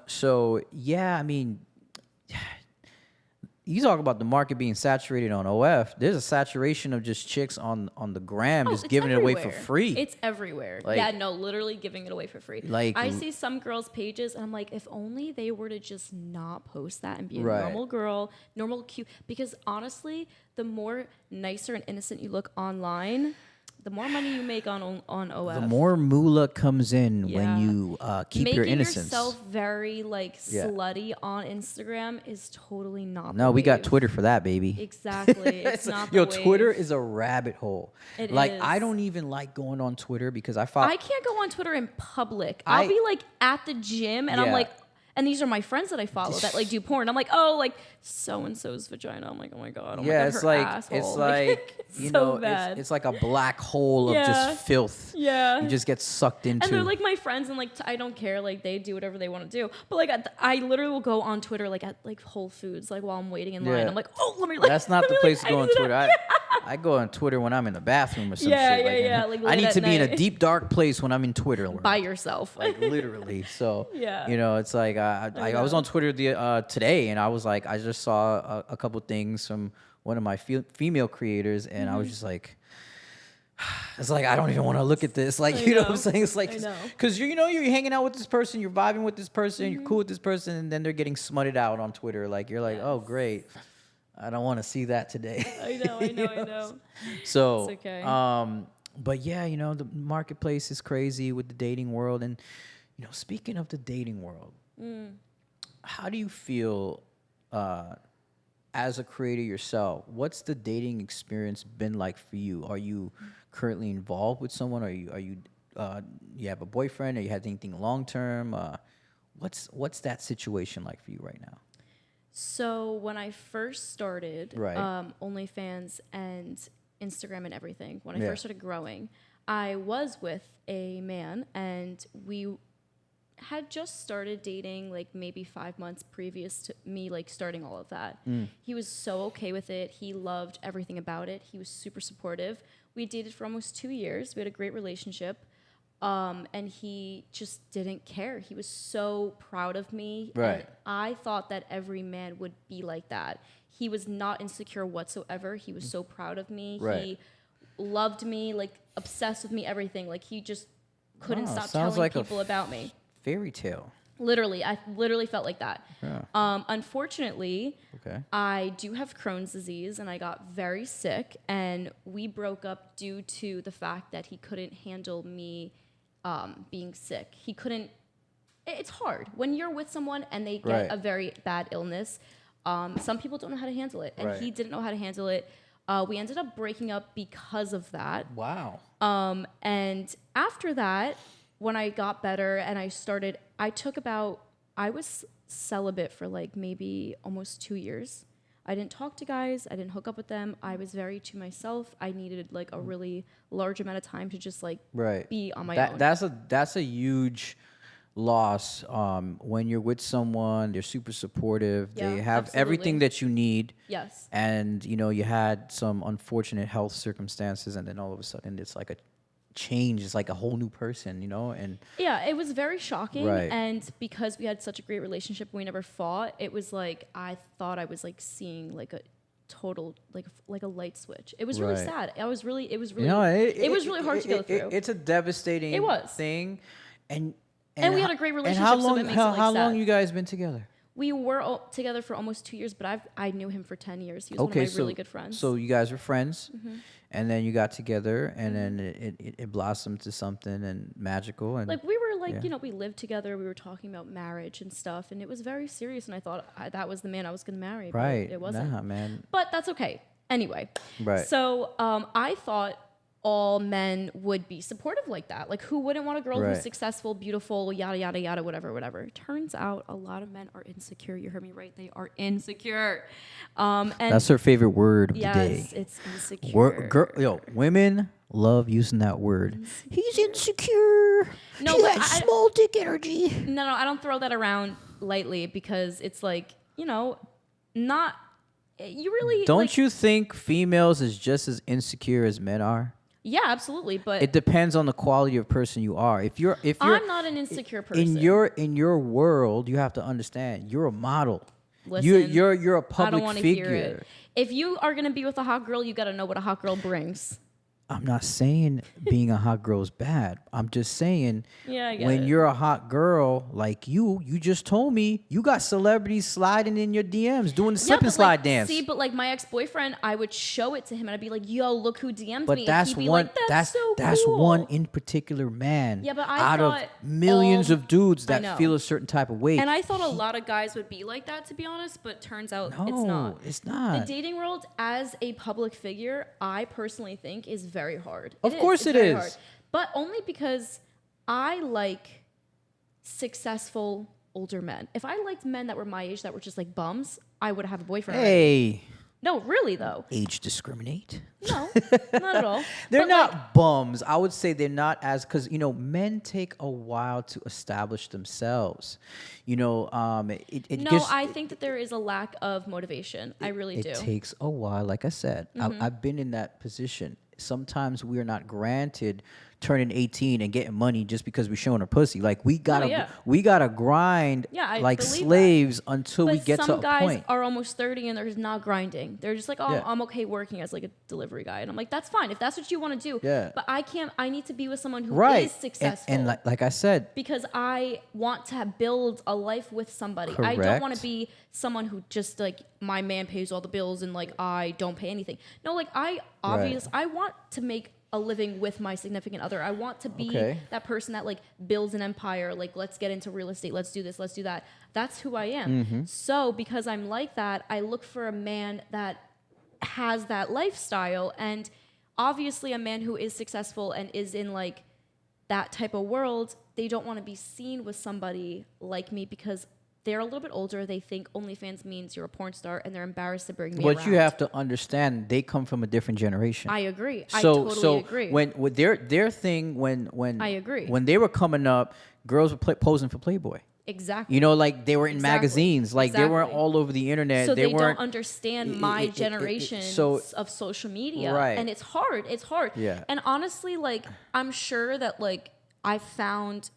So yeah, I mean, you talk about the market being saturated on OF. There's a saturation of just chicks on the gram, just giving it away for free. It's everywhere. Like, yeah, no, literally giving it away for free. Like I see some girls' pages, and I'm like, if only they were to just not post that and be a normal girl, normal cute. Because honestly, the more nicer and innocent you look online, the more money you make on OF. The more moolah comes in when you keep your innocence. Making yourself very like slutty on Instagram is totally not. No, we got Twitter for that, baby. Exactly. It's not the wave. Twitter is a rabbit hole. It like is. I don't even like going on Twitter because I can't go on Twitter in public. I'll be like at the gym and I'm like, and these are my friends that I follow that like do porn. I'm like, oh, like so and so's vagina. I'm like, oh my god. Oh my god, it's her like asshole. it's like you so know, bad. it's like a black hole of just filth. Yeah, you just get sucked into. And they're like my friends, and like I don't care. Like they do whatever they want to do. But like I literally will go on Twitter like at like Whole Foods like while I'm waiting in line. I'm like, oh, let me. Like, that's not the place to go on Twitter. I go on Twitter when I'm in the bathroom or some shit. Like, I need to be in a deep dark place when I'm in Twitter. By yourself. Like literally. So yeah. You know, it's like I was on Twitter today, and I was like, I just saw a couple things from one of my female creators, and I was just like, it's like I don't even want to look at this. Like you know what I'm saying? It's like because you know you're hanging out with this person, you're vibing with this person, you're cool with this person, and then they're getting smutted out on Twitter. Like you're like, oh great. I don't want to see that today. I know. So, it's okay. But yeah, you know, the marketplace is crazy with the dating world. And, you know, speaking of the dating world, how do you feel as a creator yourself? What's the dating experience been like for you? Are you currently involved with someone? Are you you have a boyfriend? Or you had anything long term? what's that situation like for you right now? So when I first started Right. OnlyFans and Instagram and everything, when I Yeah. first started growing, I was with a man, and we had just started dating like maybe 5 months previous to me like starting all of that. He was so okay with it. He loved everything about it. He was super supportive. We dated for almost 2 years. We had a great relationship. And he just didn't care. He was so proud of me. Right. And I thought that every man would be like that. He was not insecure whatsoever. He was so proud of me. Right. He loved me, like obsessed with me, everything. Like he just couldn't Wow, stop sounds telling like a people about me. Fairy tale. Literally, I literally felt like that. Yeah. Unfortunately, Okay. I do have Crohn's disease, and I got very sick, and we broke up due to the fact that he couldn't handle me being sick. He couldn't. It's hard when you're with someone and they get Right. a very bad illness. Some people don't know how to handle it, and Right. he didn't know how to handle it. We ended up breaking up because of that. Wow. And after that, when I got better and I was celibate for like maybe almost 2 years. I didn't talk to guys. I didn't hook up with them. I was very to myself. I needed like a really large amount of time to just like Right. be on my own. That's a huge loss. When you're with someone, they're super supportive. Yeah, They have absolutely. everything that you need. Yes. And you had some unfortunate health circumstances, and then all of a sudden it's like a change. It's like a whole new person, and Yeah, it was very shocking. Right. And because we had such a great relationship, we never fought. It was like I thought I was like seeing like a total like a light switch. It was really Right. sad. It was really it was really hard to go through. It's a devastating It was. thing, and And we ho- had a great And relationship, how so long? that makes it, like, how long sad. you guys been together? We were together for almost 2 years, but I knew him for 10 years. He was one of my really good friends. So you guys were friends, and then you got together, and Mm-hmm. then it blossomed to something and magical, and like we were like, Yeah. we lived together. We were talking about marriage and stuff, and it was very serious. And I thought that was the man I was going to marry. right. But it wasn't. Nah, man. But that's okay. Anyway. Right. So I thought all men would be supportive like that. Like, who wouldn't want a girl Right. who's successful, beautiful, yada, yada, yada, whatever. Turns out a lot of men are insecure. You heard me right. They are insecure. And That's her favorite word of the yes, day. it's insecure. Women love using that word. He's insecure. No, He but got I- small dick energy. No, I don't throw that around lightly because it's like, not, you really. Don't like, you think females is just as insecure as men are? Yeah, absolutely. But It depends on the quality of person you are. If you're I'm not an insecure person. in your world, you have to understand you're a model. Listen, you're a I don't public want to figure. hear it. If you are going to be with a hot girl, you got to know what a hot girl brings. I'm not saying being a hot girl is bad. I'm just saying Yeah, I get when it. you're a hot girl like you just told me you got celebrities sliding in your DMs doing the slip and but, slide like, dance. See, but like my ex-boyfriend, I would show it to him and I'd be like, "Yo, look who DM'd But me." that's and he'd be one. like, that's so that's cool. one in particular man. Yeah, but I out thought of millions all- of dudes I that know. feel a certain type of way. And I thought a lot of guys would be like that, to be honest, but turns out it's No, not. it's not. The dating world, as a public figure, I personally think is very hard. Of course It's it very is. hard. But only because I like successful older men. If I liked men that were my age that were just like bums, I would have a boyfriend. already. Hey, No, really though. age discriminate. No, not at all. They're But, not like, bums. I would say they're not as because men take a while to establish themselves. It no, just, I think that there is a lack of motivation. I really do. It takes a while. Like I said, I've been in that position. Sometimes we are not granted turning 18 and getting money just because we're showing our pussy. Like we gotta yeah. we gotta grind Yeah, I like believe that. slaves until we But get to some a guys point. are almost 30 and they're just not grinding. They're just like, oh, Yeah. I'm okay working as like a delivery guy. And I'm like, that's fine if that's what you want to do. Yeah. But I can't. I need to be with someone who is Right. successful. And like I said, because I want to build a life with somebody. I don't want Correct. to be someone who just like my man pays all the bills and like I don't pay anything. No, like I want to make a living with my significant other. I want to be Okay. that person that like builds an empire. Like, let's get into real estate. Let's do this. Let's do that. That's who I am. Mm-hmm. So because I'm like that, I look for a man that has that lifestyle, and obviously a man who is successful and is in like that type of world, they don't want to be seen with somebody like me because they're a little bit older. They think OnlyFans means you're a porn star, and they're embarrassed to bring me But around. you have to understand, they come from a different generation. I agree. I So totally agree. when with their thing when I agree. when they were coming up, girls were posing for Playboy. Exactly. You know, like they were in Exactly. Magazines, like they weren't Exactly. all over the internet. So they weren't don't understand my generation of social media. Right. And it's hard. It's hard. Yeah. And honestly, like, I'm sure that, like, I found,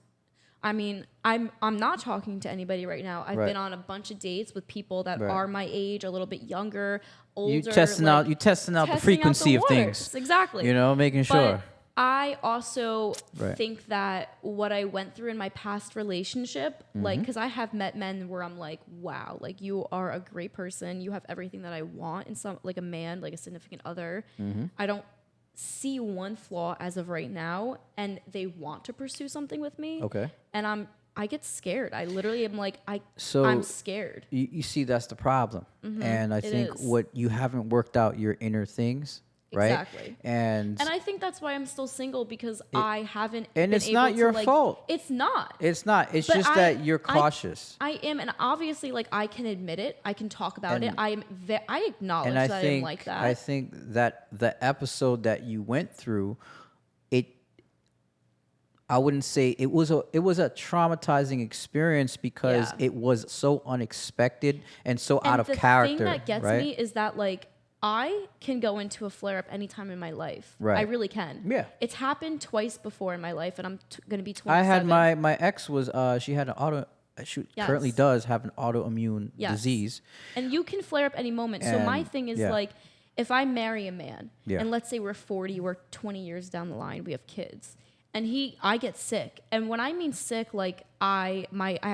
I mean, I'm not talking to anybody right now. I've Right. been on a bunch of dates with people that Right. are my age, a little bit younger, older. You testing like, out the testing frequency out of the things. waters. Exactly. You know, making sure. But I also Right. think that what I went through in my past relationship, like, because I have met men where I'm like, wow, like, you are a great person. You have everything that I want in some, like, a man, like a significant other. I don't see one flaw as of right now, and they want to pursue something with me. Okay. And I get scared. I literally am like, So I'm scared. You see, that's the problem. And I It think is. what you haven't worked out your inner things, right? Exactly. And I think that's why I'm still single, because I haven't and been it's not able your to, like, fault. It's not. it's not. It's But just that you're I cautious. I am, and obviously, like, I can admit it. I can talk about it. And- I acknowledge and I that think I'm like that. I think that the episode that you went through, I wouldn't say it was a traumatizing experience because Yeah. it was so unexpected and so out of the character. thing that gets right? me is that, like, I can go into a flare up anytime in my life. Right. I really can. Yeah. It's happened twice before in my life, and I'm going to be 27. I had my ex was she had an she Yes. currently does have an autoimmune Yes. disease. And you can flare up any moment. So my And, thing is, yeah. like, if I marry a man, Yeah. and let's say we're 40, we're 20 years down the line, we have kids, and I get sick. And when I mean sick, like, I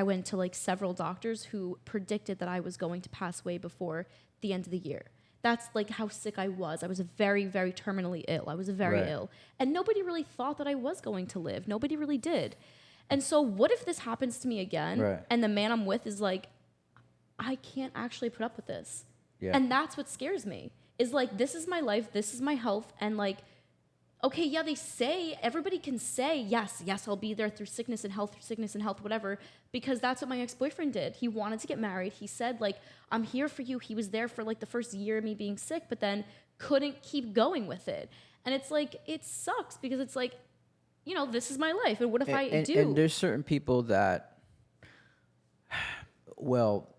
went to, like, several doctors who predicted that I was going to pass away before the end of the year. That's, like, how sick I was. I was very, very terminally ill. I was very Right. ill. And nobody really thought that I was going to live. Nobody really did. And so what if this happens to me again, Right. and the man I'm with is like, I can't actually put up with this. Yeah. And that's what scares me, is, like, this is my life, this is my health, and, like, okay, yeah, they say, everybody can say, yes, I'll be there through sickness and health, whatever, because that's what my ex-boyfriend did. He wanted to get married. He said, like, I'm here for you. He was there for, like, the first year of me being sick, but then couldn't keep going with it. And it's like, it sucks, because it's like, you know, this is my life. And what if I do? And there's certain people that,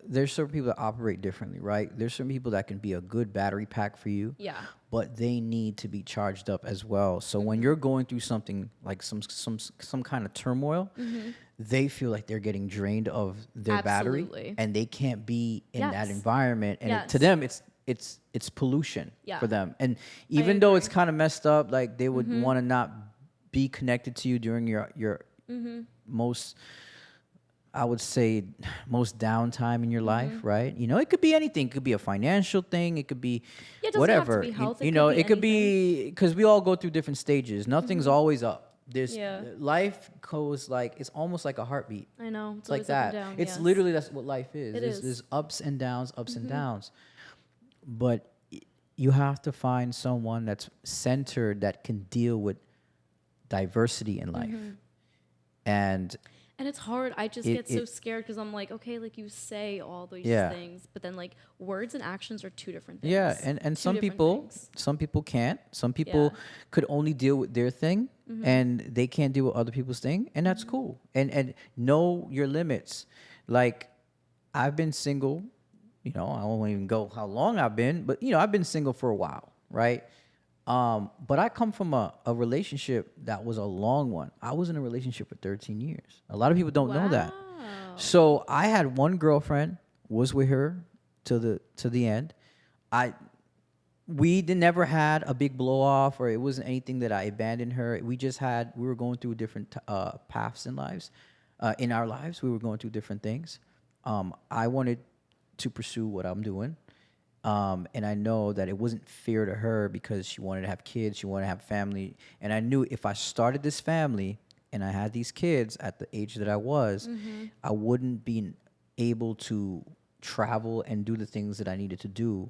there's certain people that operate differently, right? There's certain people that can be a good battery pack for you. Yeah. But they need to be charged up as well. So when you're going through something like some kind of turmoil, they feel like they're getting drained of their battery, Absolutely. and they can't be in that Yes. environment. And Yes. to them, it's pollution Yeah. for them. And even though it's agree. kind of messed up, like they would want to not be connected to you during your most, I would say, most downtime in your life, right? You know, it could be anything. It could be a financial thing. It could be Yeah, it doesn't have to whatever. be health. You It know, could be it could be because we all go through different stages. Nothing's always up. There's Yeah. life goes like it's almost like a heartbeat. I know. It's like always up that. and down. It's Yes. literally that's what life is. It is. There's ups and downs, and downs. But you have to find someone that's centered that can deal with diversity in life. And And it's hard. I just It- get so it- scared because I'm like, okay, like, you say all these Yeah. things, but then, like, words and actions are two different things. yeah, and Two some different people things. some people can't. Some people could only deal with their thing and they can't deal with other people's thing, and that's cool. And know your limits. Like, I've been single, you know, I won't even go how long I've been, but you know, I've been single for a while, right? But I come from a relationship that was a long one. I was in a relationship for 13 years. A lot of people don't know that. Wow. So I had one girlfriend, was with her to the end. We never had a big blow off, or it wasn't anything that I abandoned her. We were going through different paths in lives, in our lives. We were going through different things. I wanted to pursue what I'm doing. And I know that it wasn't fair to her because she wanted to have kids, she wanted to have family. And I knew if I started this family and I had these kids at the age that I was, I wouldn't be able to travel and do the things that I needed to do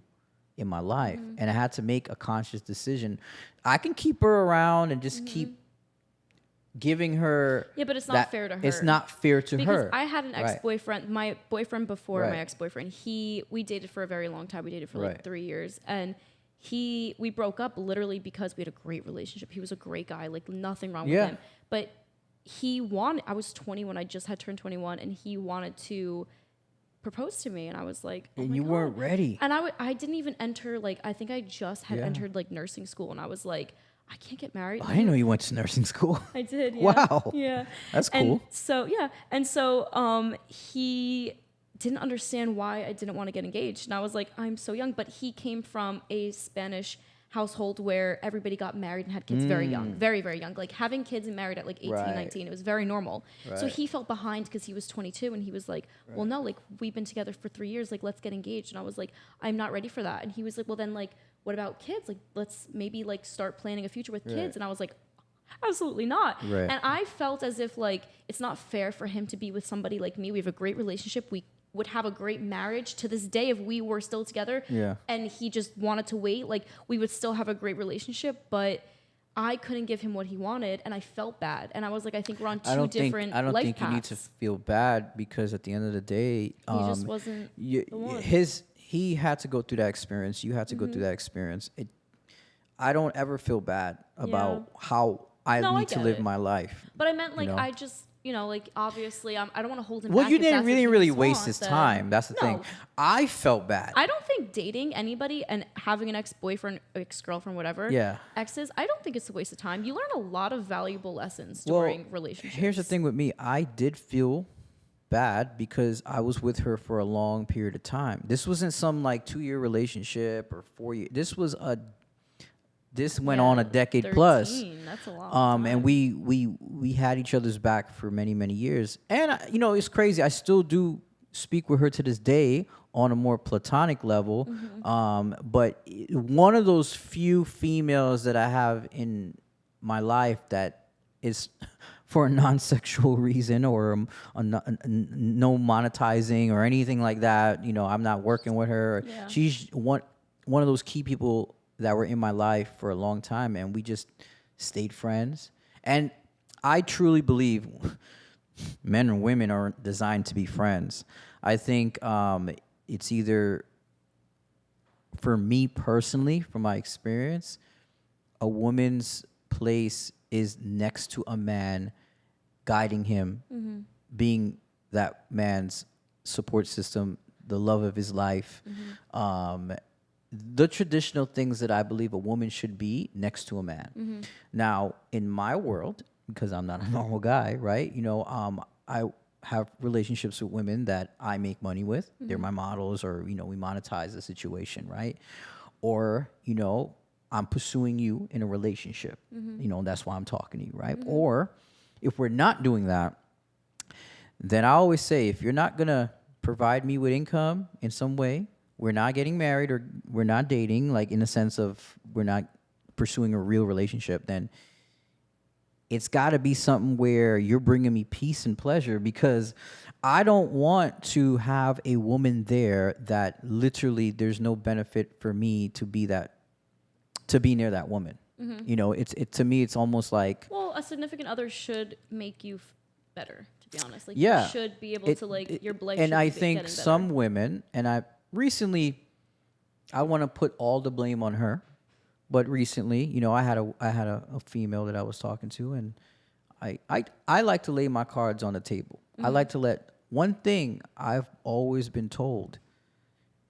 in my life. And I had to make a conscious decision. I can keep her around and just keep giving her. Yeah, but it's not that, fair to her. It's not fair to because her. I had an Right. ex-boyfriend, my boyfriend before Right. my ex-boyfriend, we dated for a very long time. We dated for Right. like 3 years, and we broke up literally because we had a great relationship. He was a great guy, like nothing wrong Yeah. with him. But I was 21, I just had turned 21, and he wanted to propose to me, and I was like, oh And my you God. weren't ready. And I didn't even enter, like, I think I just had Yeah. entered like nursing school, and I was like, I can't get married. I didn't know you went to nursing school. I did. Yeah. Wow. Yeah. That's And cool. so he didn't understand why I didn't want to get engaged, and I was like, I'm so young. But he came from a Spanish household where everybody got married and had kids very young, very, very young. Like having kids and married at like 18, Right. 19, it was very normal. So Right. he felt behind because he was 22, and he was like, well, no, like we've been together for 3 years, like let's get engaged. And I was like, I'm not ready for that. And he was like, well, then like, what about kids? Like, let's maybe like start planning a future with Right. kids. And I was like, absolutely not. Right. And I felt as if like it's not fair for him to be with somebody like me. We have a great relationship. We would have a great marriage to this day if we were still together. Yeah. And he just wanted to wait. Like we would still have a great relationship, but I couldn't give him what he wanted, and I felt bad. And I was like, I think we're on two different I don't life think paths. you need to feel bad, because at the end of the day, He just wasn't the one. he had to go through that experience. You had to go through that experience. I don't ever feel bad about how I No, I need to get live it. my life. But I meant like know? I just, like obviously I don't want to hold him Well, back. you if didn't that's what he really wants, waste his then- time. That's the No. thing. I felt bad. I don't think dating anybody and having an ex-boyfriend, ex-girlfriend, whatever, Yeah. exes, I don't think it's a waste of time. You learn a lot of valuable lessons Well, during relationships. Here's the thing with me. I did feel bad because I was with her for a long period of time. This wasn't some like 2-year relationship or 4 year. This went on a decade 13, plus. That's a long time. And we had each other's back for many, many years. And it's crazy. I still do speak with her to this day on a more platonic level. But one of those few females that I have in my life that is for a non-sexual reason or no monetizing or anything like that. I'm not working with her. Yeah. She's one of those key people that were in my life for a long time, and we just stayed friends. And I truly believe men and women are designed to be friends. I think it's either, for me personally, from my experience, a woman's place is next to a man, guiding him, being that man's support system, the love of his life. The traditional things that I believe a woman should be next to a man. Now, in my world, because I'm not a normal guy, right? I have relationships with women that I make money with. They're my models, or we monetize the situation, right? Or I'm pursuing you in a relationship. That's why I'm talking to you, right? Or if we're not doing that, then I always say, if you're not gonna provide me with income in some way, we're not getting married or we're not dating, like in the sense of we're not pursuing a real relationship, then it's got to be something where you're bringing me peace and pleasure, because I don't want to have a woman there that literally there's no benefit for me to be near that woman. To me, it's almost like, well, a significant other should make you better, to be honest. Like, yeah, you should be able to, like, your life and should I be think getting better. some women, and I want to put all the blame on her, but recently, I had a female that I was talking to, and I like to lay my cards on the table. I like to let one thing I've always been told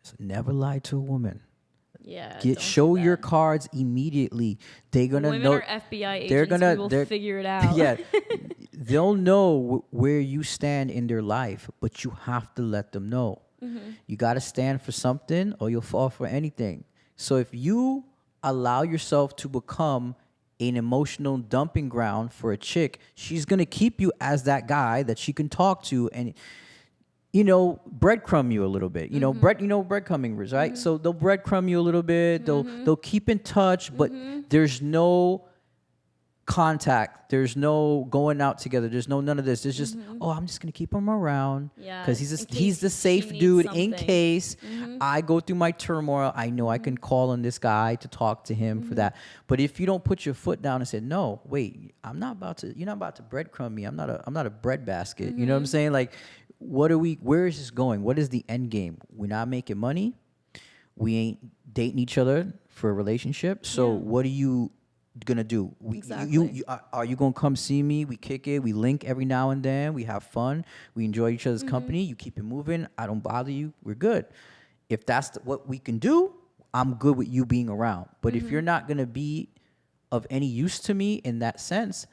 is never lie to a woman. Yeah. don't Show do your that. cards immediately. They're gonna Women know. are FBI agents. They're gonna. We will figure it out. Yeah, they'll know where you stand in their life, but you have to let them know. You got to stand for something, or you'll fall for anything. So if you allow yourself to become an emotional dumping ground for a chick, she's gonna keep you as that guy that she can talk to and breadcrumb you a little bit. Breadcrumbing, right? So they'll breadcrumb you a little bit. They'll keep in touch, but there's no contact. There's no going out together. There's no none of this. There's just, oh, I'm just gonna keep him around Yeah, because in he's case the she safe needs dude in something. case I go through my turmoil. I know I can call on this guy to talk to him for that. But if you don't put your foot down and say, no, wait, I'm not about to. You're not about to breadcrumb me. I'm not a bread basket. You know what I'm saying? Like, where is this going? What is the end game? We're not making money. We ain't dating each other for a relationship. So Yeah. what are you gonna do? Exactly. Are you gonna come see me? We kick it. We link every now and then. We have fun. We enjoy each other's company. You keep it moving. I don't bother you. We're good. If that's what we can do, I'm good with you being around. But if you're not gonna be of any use to me in that sense,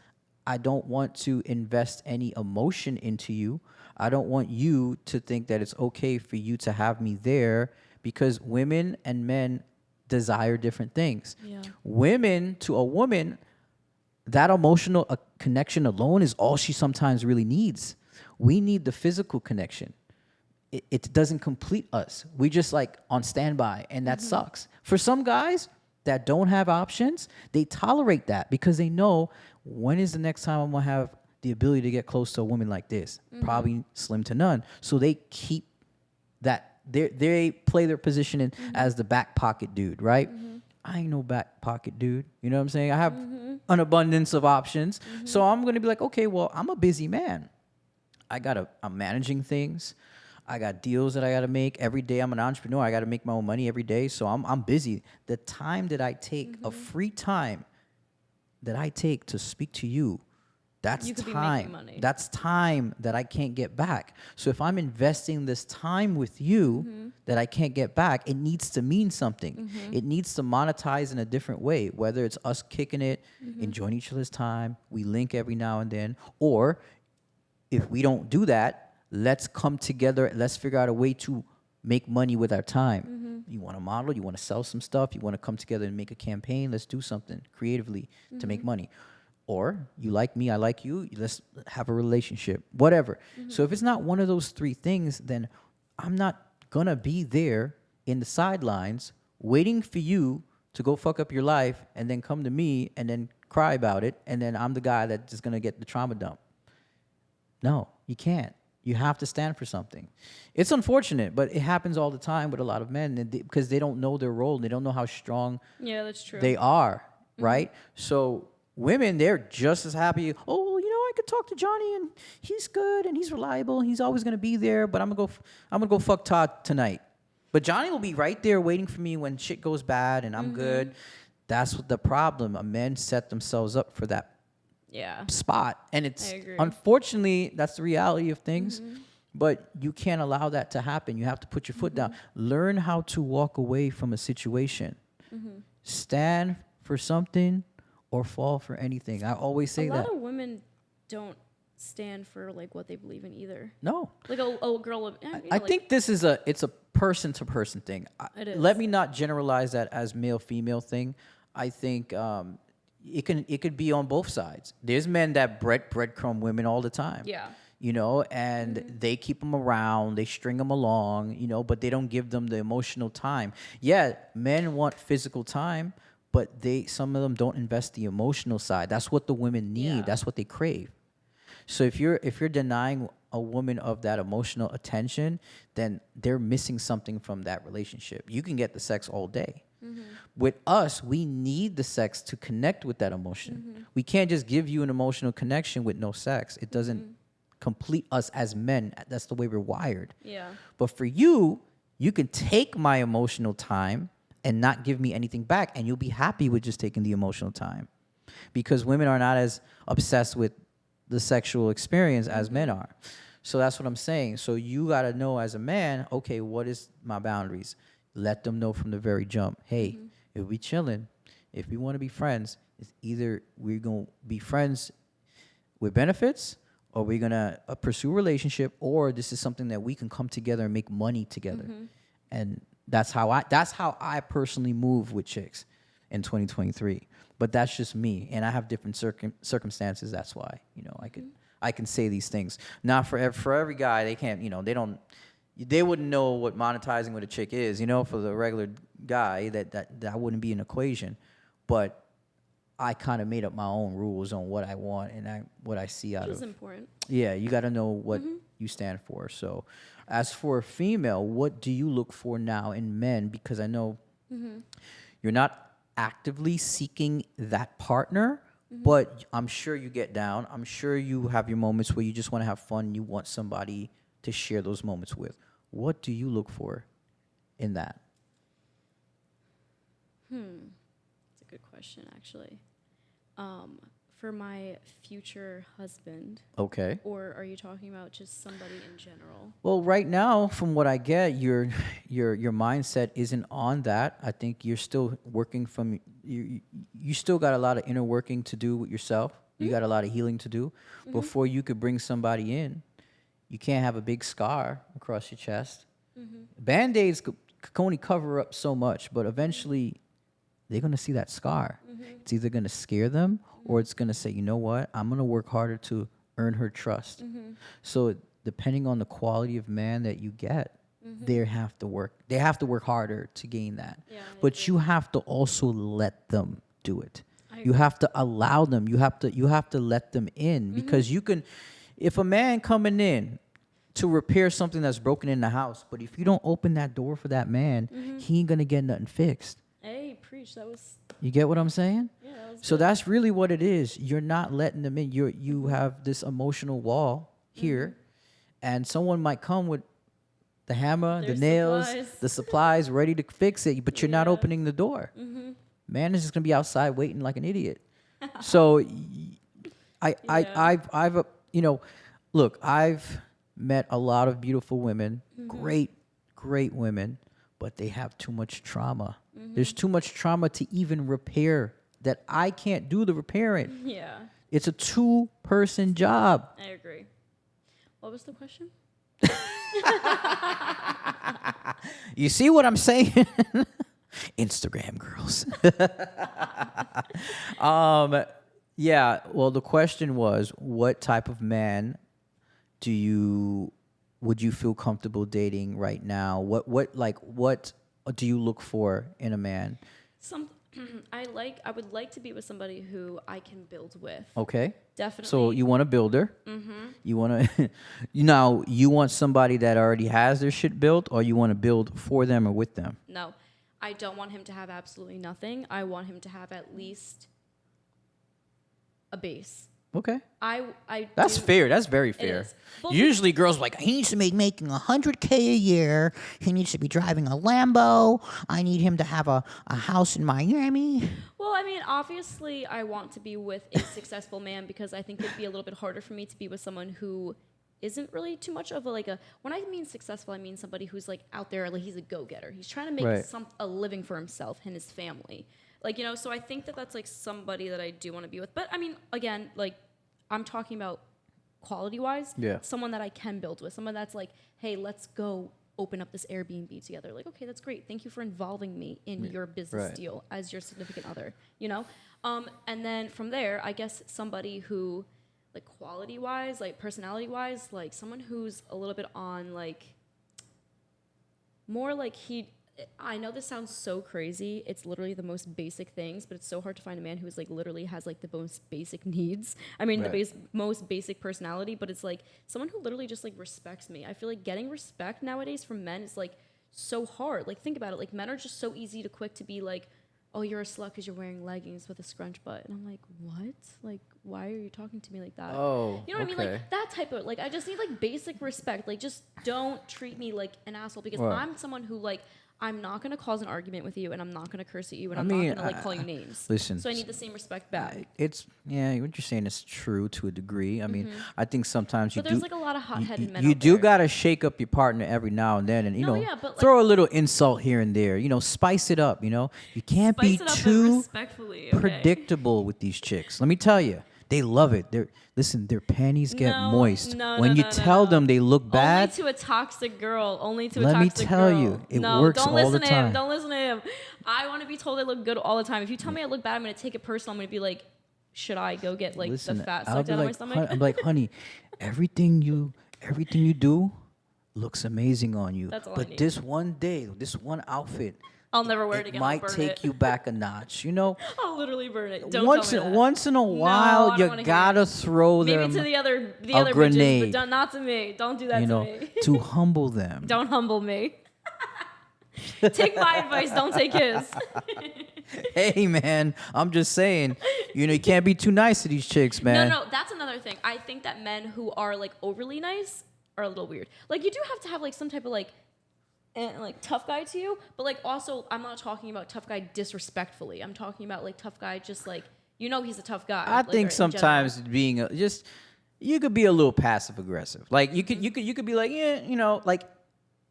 I don't want to invest any emotion into you. I don't want you to think that it's okay for you to have me there because women and men desire different things. Yeah. Women, to a woman, that emotional connection alone is all she sometimes really needs. We need the physical connection. It doesn't complete us. We just like on standby, and that sucks. For some guys that don't have options, they tolerate that because they know when is the next time I'm gonna have the ability to get close to a woman like this? Probably slim to none. So they keep that they play their position in as the back pocket dude, right? I ain't no back pocket dude. You know what I'm saying? I have an abundance of options. So I'm gonna be like, okay, well, I'm a busy man. I'm managing things. I got deals that I gotta make every day. I'm an entrepreneur. I gotta make my own money every day. So I'm busy. The time that I take, a free time that I take to speak to you, that's You could be making time. money. That's time that I can't get back. So if I'm investing this time with you that I can't get back, it needs to mean something. It needs to monetize in a different way, whether it's us kicking it, enjoying each other's time, we link every now and then, or if we don't do that, let's come together. Let's figure out a way to make money with our time. You want to model, you want to sell some stuff, you want to come together and make a campaign. Let's do something creatively to make money. Or you like me, I like you, let's have a relationship, whatever. So if it's not one of those three things, then I'm not going to be there in the sidelines waiting for you to go fuck up your life and then come to me and then cry about it. And then I'm the guy that's just going to get the trauma dump. No, you can't. You have to stand for something. It's unfortunate, but it happens all the time with a lot of men because they don't know their role and they don't know how strong Yeah, that's true. they are, right? So women, they're just as happy. Oh, well, I could talk to Johnny and he's good and he's reliable and he's always gonna be there. But I'm gonna go fuck Todd tonight. But Johnny will be right there waiting for me when shit goes bad and I'm good. That's what the problem. Men set themselves up for that Yeah. spot, and it's I agree. unfortunately that's the reality of things. But you can't allow that to happen. You have to put your foot down. Learn how to walk away from a situation. Stand for something or fall for anything. I always say A that. lot of women don't stand for like what they believe in either. No. Like a girl. I think this is it's a person to person thing. It is. Let me not generalize that as male female thing. I think it could be on both sides. There's men that breadcrumb women all the time. Yeah. And they keep them around, they string them along, but they don't give them the emotional time. Yeah, men want physical time, but some of them don't invest the emotional side. That's what the women need. Yeah. That's what they crave. So if you're denying a woman of that emotional attention, then they're missing something from that relationship. You can get the sex all day. With us, we need the sex to connect with that emotion. We can't just give you an emotional connection with no sex. It doesn't complete us as men. That's the way we're wired. Yeah. But for you, you can take my emotional time and not give me anything back, and you'll be happy with just taking the emotional time. Because women are not as obsessed with the sexual experience as men are. So that's what I'm saying. So you got to know as a man, okay, what is my boundaries? Let them know from the very jump. Hey, if we chilling, if we want to be friends, it's either we're going to be friends with benefits, or we're going to pursue a relationship, or this is something that we can come together and make money together. And that's how I personally move with chicks in 2023. But that's just me, and I have different circumstances. That's why, I can say these things. Not for every guy, they can't, they wouldn't know what monetizing with a chick is, for the regular guy, that wouldn't be an equation. But I kind of made up my own rules on what I want and what I see out Which of. is important. Yeah, you got to know what you stand for. So, as for a female, what do you look for now in men? Because I know you're not actively seeking that partner, but I'm sure you get down. I'm sure you have your moments where you just want to have fun. You want somebody to share those moments with. What do you look for in that? That's a good question, actually. For my future husband, Okay. or are you talking about just somebody in general? Well, right now, from what I get, your mindset isn't on that. I think you're still working from you still got a lot of inner working to do with yourself. You got a lot of healing to do before you could bring somebody in. You can't have a big scar across your chest. Band-aids could only cover up so much, but eventually they're going to see that scar. It's either going to scare them or it's going to say, you know what, I'm going to work harder to earn her trust. So depending on the quality of man that you get, they have to work harder to gain that. Yeah, But you have to also let them do it. You have to allow them. You have to let them in because you can, if a man coming in to repair something that's broken in the house, but if you don't open that door for that man, he ain't gonna get nothing fixed. Hey, preach. That was. You get what I'm saying? Yeah, that was. So that's really what it is. You're not letting them in. You have this emotional wall here, and someone might come with the hammer, Their the nails, supplies. the supplies ready to fix it, but you're not Yeah. opening the door. Man is just gonna be outside waiting like an idiot. So, I've look, I've met a lot of beautiful women, great women, but they have too much trauma. There's too much trauma to even repair that I can't do the repairing. Yeah, It's a 2-person job. I agree. What was the question? You see what I'm saying? Instagram girls. Yeah, well, the question was, what type of man would you feel comfortable dating right now? What do you look for in a man? I would like to be with somebody who I can build with. Okay. Definitely. So you want a builder. You want to, you want somebody that already has their shit built, or you want to build for them or with them? No, I don't want him to have absolutely nothing. I want him to have at least a base. Okay. That's fair. That's very fair. is. Well, Usually girls are like, he needs to be making $100K a year. He needs to be driving a Lambo. I need him to have a house in Miami. Well, I mean, obviously, I want to be with a successful man because I think it'd be a little bit harder for me to be with someone who isn't really too much of a when I mean successful, I mean somebody who's like out there, like he's a go-getter. He's trying to make Right. a living for himself and his family. So I think that's like somebody that I do want to be with. But I mean, again, I'm talking about quality-wise. Yeah. Someone that I can build with. Someone that's like, hey, let's go open up this Airbnb together. Like, okay, that's great. Thank you for involving me in your business Right. deal as your significant other, And then from there, I guess somebody who, quality-wise, personality-wise, someone who's a little bit on, more I know this sounds so crazy. It's literally the most basic things, but it's so hard to find a man who's literally has the most basic needs. I mean, Right. the most basic personality, but it's someone who literally just respects me. I feel like getting respect nowadays from men is so hard. Think about it. Men are just so easy to quick to be oh, you're a slut because you're wearing leggings with a scrunch butt. And I'm like, what? Why are you talking to me like that? Oh, you know what I okay. mean? That type of, I just need basic respect. Just don't treat me like an asshole because Right. I'm someone who I'm not going to cause an argument with you, and I'm not going to curse at you, and I I'm mean, not going to call you names. listen, So I need the same respect back. what you're saying is true to a degree. I mean, I think sometimes But you there's do. a lot of hot-headed men You out do there. gotta shake up your partner every now and then, and No, yeah, but, throw a little insult here and there. Spice it up. You can't Spice be it up, but too respectfully, okay? predictable with these chicks. Let me tell you, they love it. Their panties get moist when you tell them they look bad. Only to a toxic girl. Only to a Let me toxic tell girl. you, it no, works don't all listen the to him. time. Don't listen to him. I want to be told I look good all the time. If you tell me I look bad, I'm going to take it personal. I'm going to be like, should I go get Listen, the fat I'll sucked be out of my like, stomach? I'm like, honey, everything you do looks amazing on you. That's all I But need. this one day, this one outfit, I'll never wear it it again. I'll might burn take it. you back a notch. You know, I'll literally burn it. Don't tell me that. once in a No, while, I don't you wanna hear gotta it. throw Maybe them to the other a bitches, grenade. but not to me. Don't do that You to know, me. to humble them. Don't humble me. Take my advice. Don't take his. Hey, man, I'm just saying. You know, you can't be too nice to these chicks, man. No, that's another thing. I think that men who are like overly nice are a little weird. Like you do have to have like some type of like tough guy to you, but like also I'm not talking about tough guy disrespectfully. I'm talking about like tough guy just like he's a tough guy. I like, think in sometimes general. being just you could be a little passive aggressive. Like you could be like, yeah, you know, like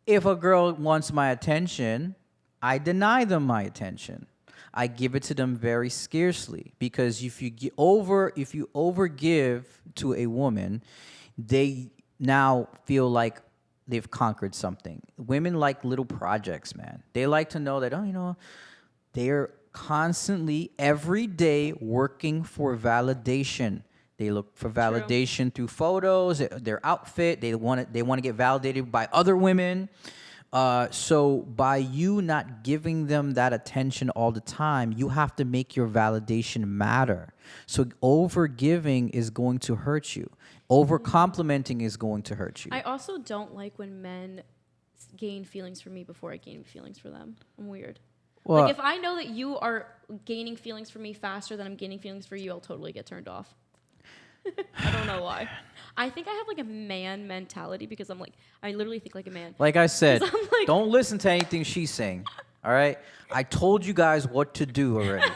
if a girl wants my attention, I deny them my attention. I give it to them very scarcely because if you overgive to a woman, they now feel like they've conquered something. Women like little projects, man. They like to know that, oh, you know, they're constantly every day working for validation. They look for validation through photos, their outfit. They want to get validated by other women. So by you not giving them that attention all the time, you have to make your validation matter. So over giving is going to hurt you. Over complimenting is going to hurt you. I also don't like when men gain feelings for me before I gain feelings for them. I'm weird. Well, like if I know that you are gaining feelings for me faster than I'm gaining feelings for you, I'll totally get turned off. I don't know why. I think I have like a man mentality because I'm like, I literally think like a man. like I said, like, don't listen to anything she's saying. All right? I told you guys what to do already.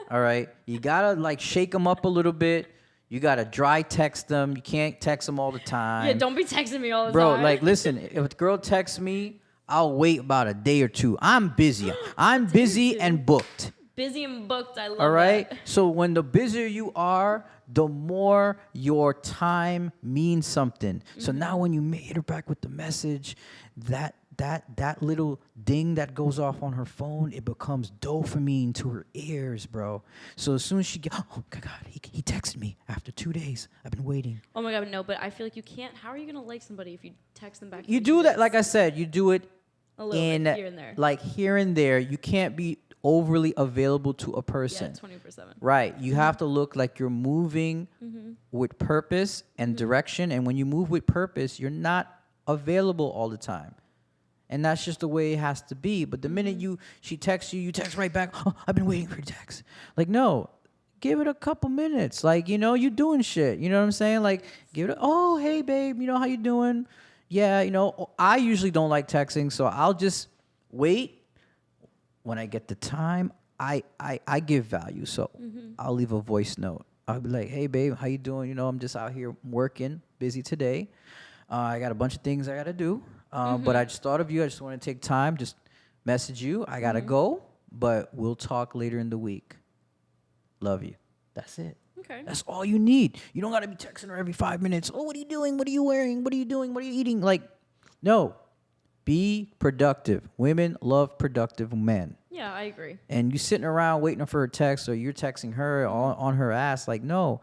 All right? You got to like shake them up a little bit. You got to dry text them. You can't text them all the time. Yeah, don't be texting me all the time. Bro, like listen, if a girl texts me, I'll wait about a day or two. I'm busy. I'm busy and booked. Busy and booked. I love All right? that. So when the busier you are, the more your time means something. So now when you hit her back with the message, that little ding that goes off on her phone, it becomes dopamine to her ears, bro. So as soon as she gets, oh God, he texted me after 2 days. I've been waiting. Oh my God, no, but I feel like you can't. How are you going to like somebody if you text them back? You do that, like I said, you do it a little bit here and there. Like here and there. You can't be overly available to a person. Yeah, 24/7. Right. You have to look like you're moving with purpose and direction. And when you move with purpose, you're not available all the time. And that's just the way it has to be. But the minute she texts you, you text right back. Oh, I've been waiting for your text. Like, no, give it a couple minutes. Like, you know, you doing shit. You know what I'm saying? Like, give it oh, hey, babe, you know, how you doing? Yeah, you know, I usually don't like texting, so I'll just wait. When I get the time, I give value. So I'll leave a voice note. I'll be like, hey, babe, how you doing? You know, I'm just out here working, busy today. I got a bunch of things I got to do. But I just thought of you. I just want to take time, just message you. I got to go, but we'll talk later in the week. Love you. That's it. Okay. That's all you need. You don't got to be texting her every 5 minutes. Oh, what are you doing? What are you wearing? What are you doing? What are you eating? Like, no. Be productive. Women love productive men. Yeah, I agree. And you sitting around waiting for her text or you're texting her on her ass. Like, no.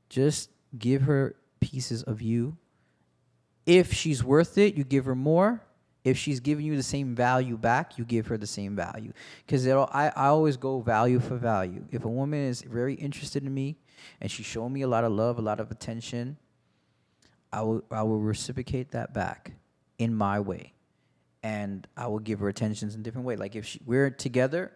Just give her pieces of you. If she's worth it, you give her more. If she's giving you the same value back, you give her the same value. Because I always go value for value. If a woman is very interested in me and she's showing me a lot of love, a lot of attention, I will reciprocate that back in my way. And I will give her attentions in a different way. Like if we're together,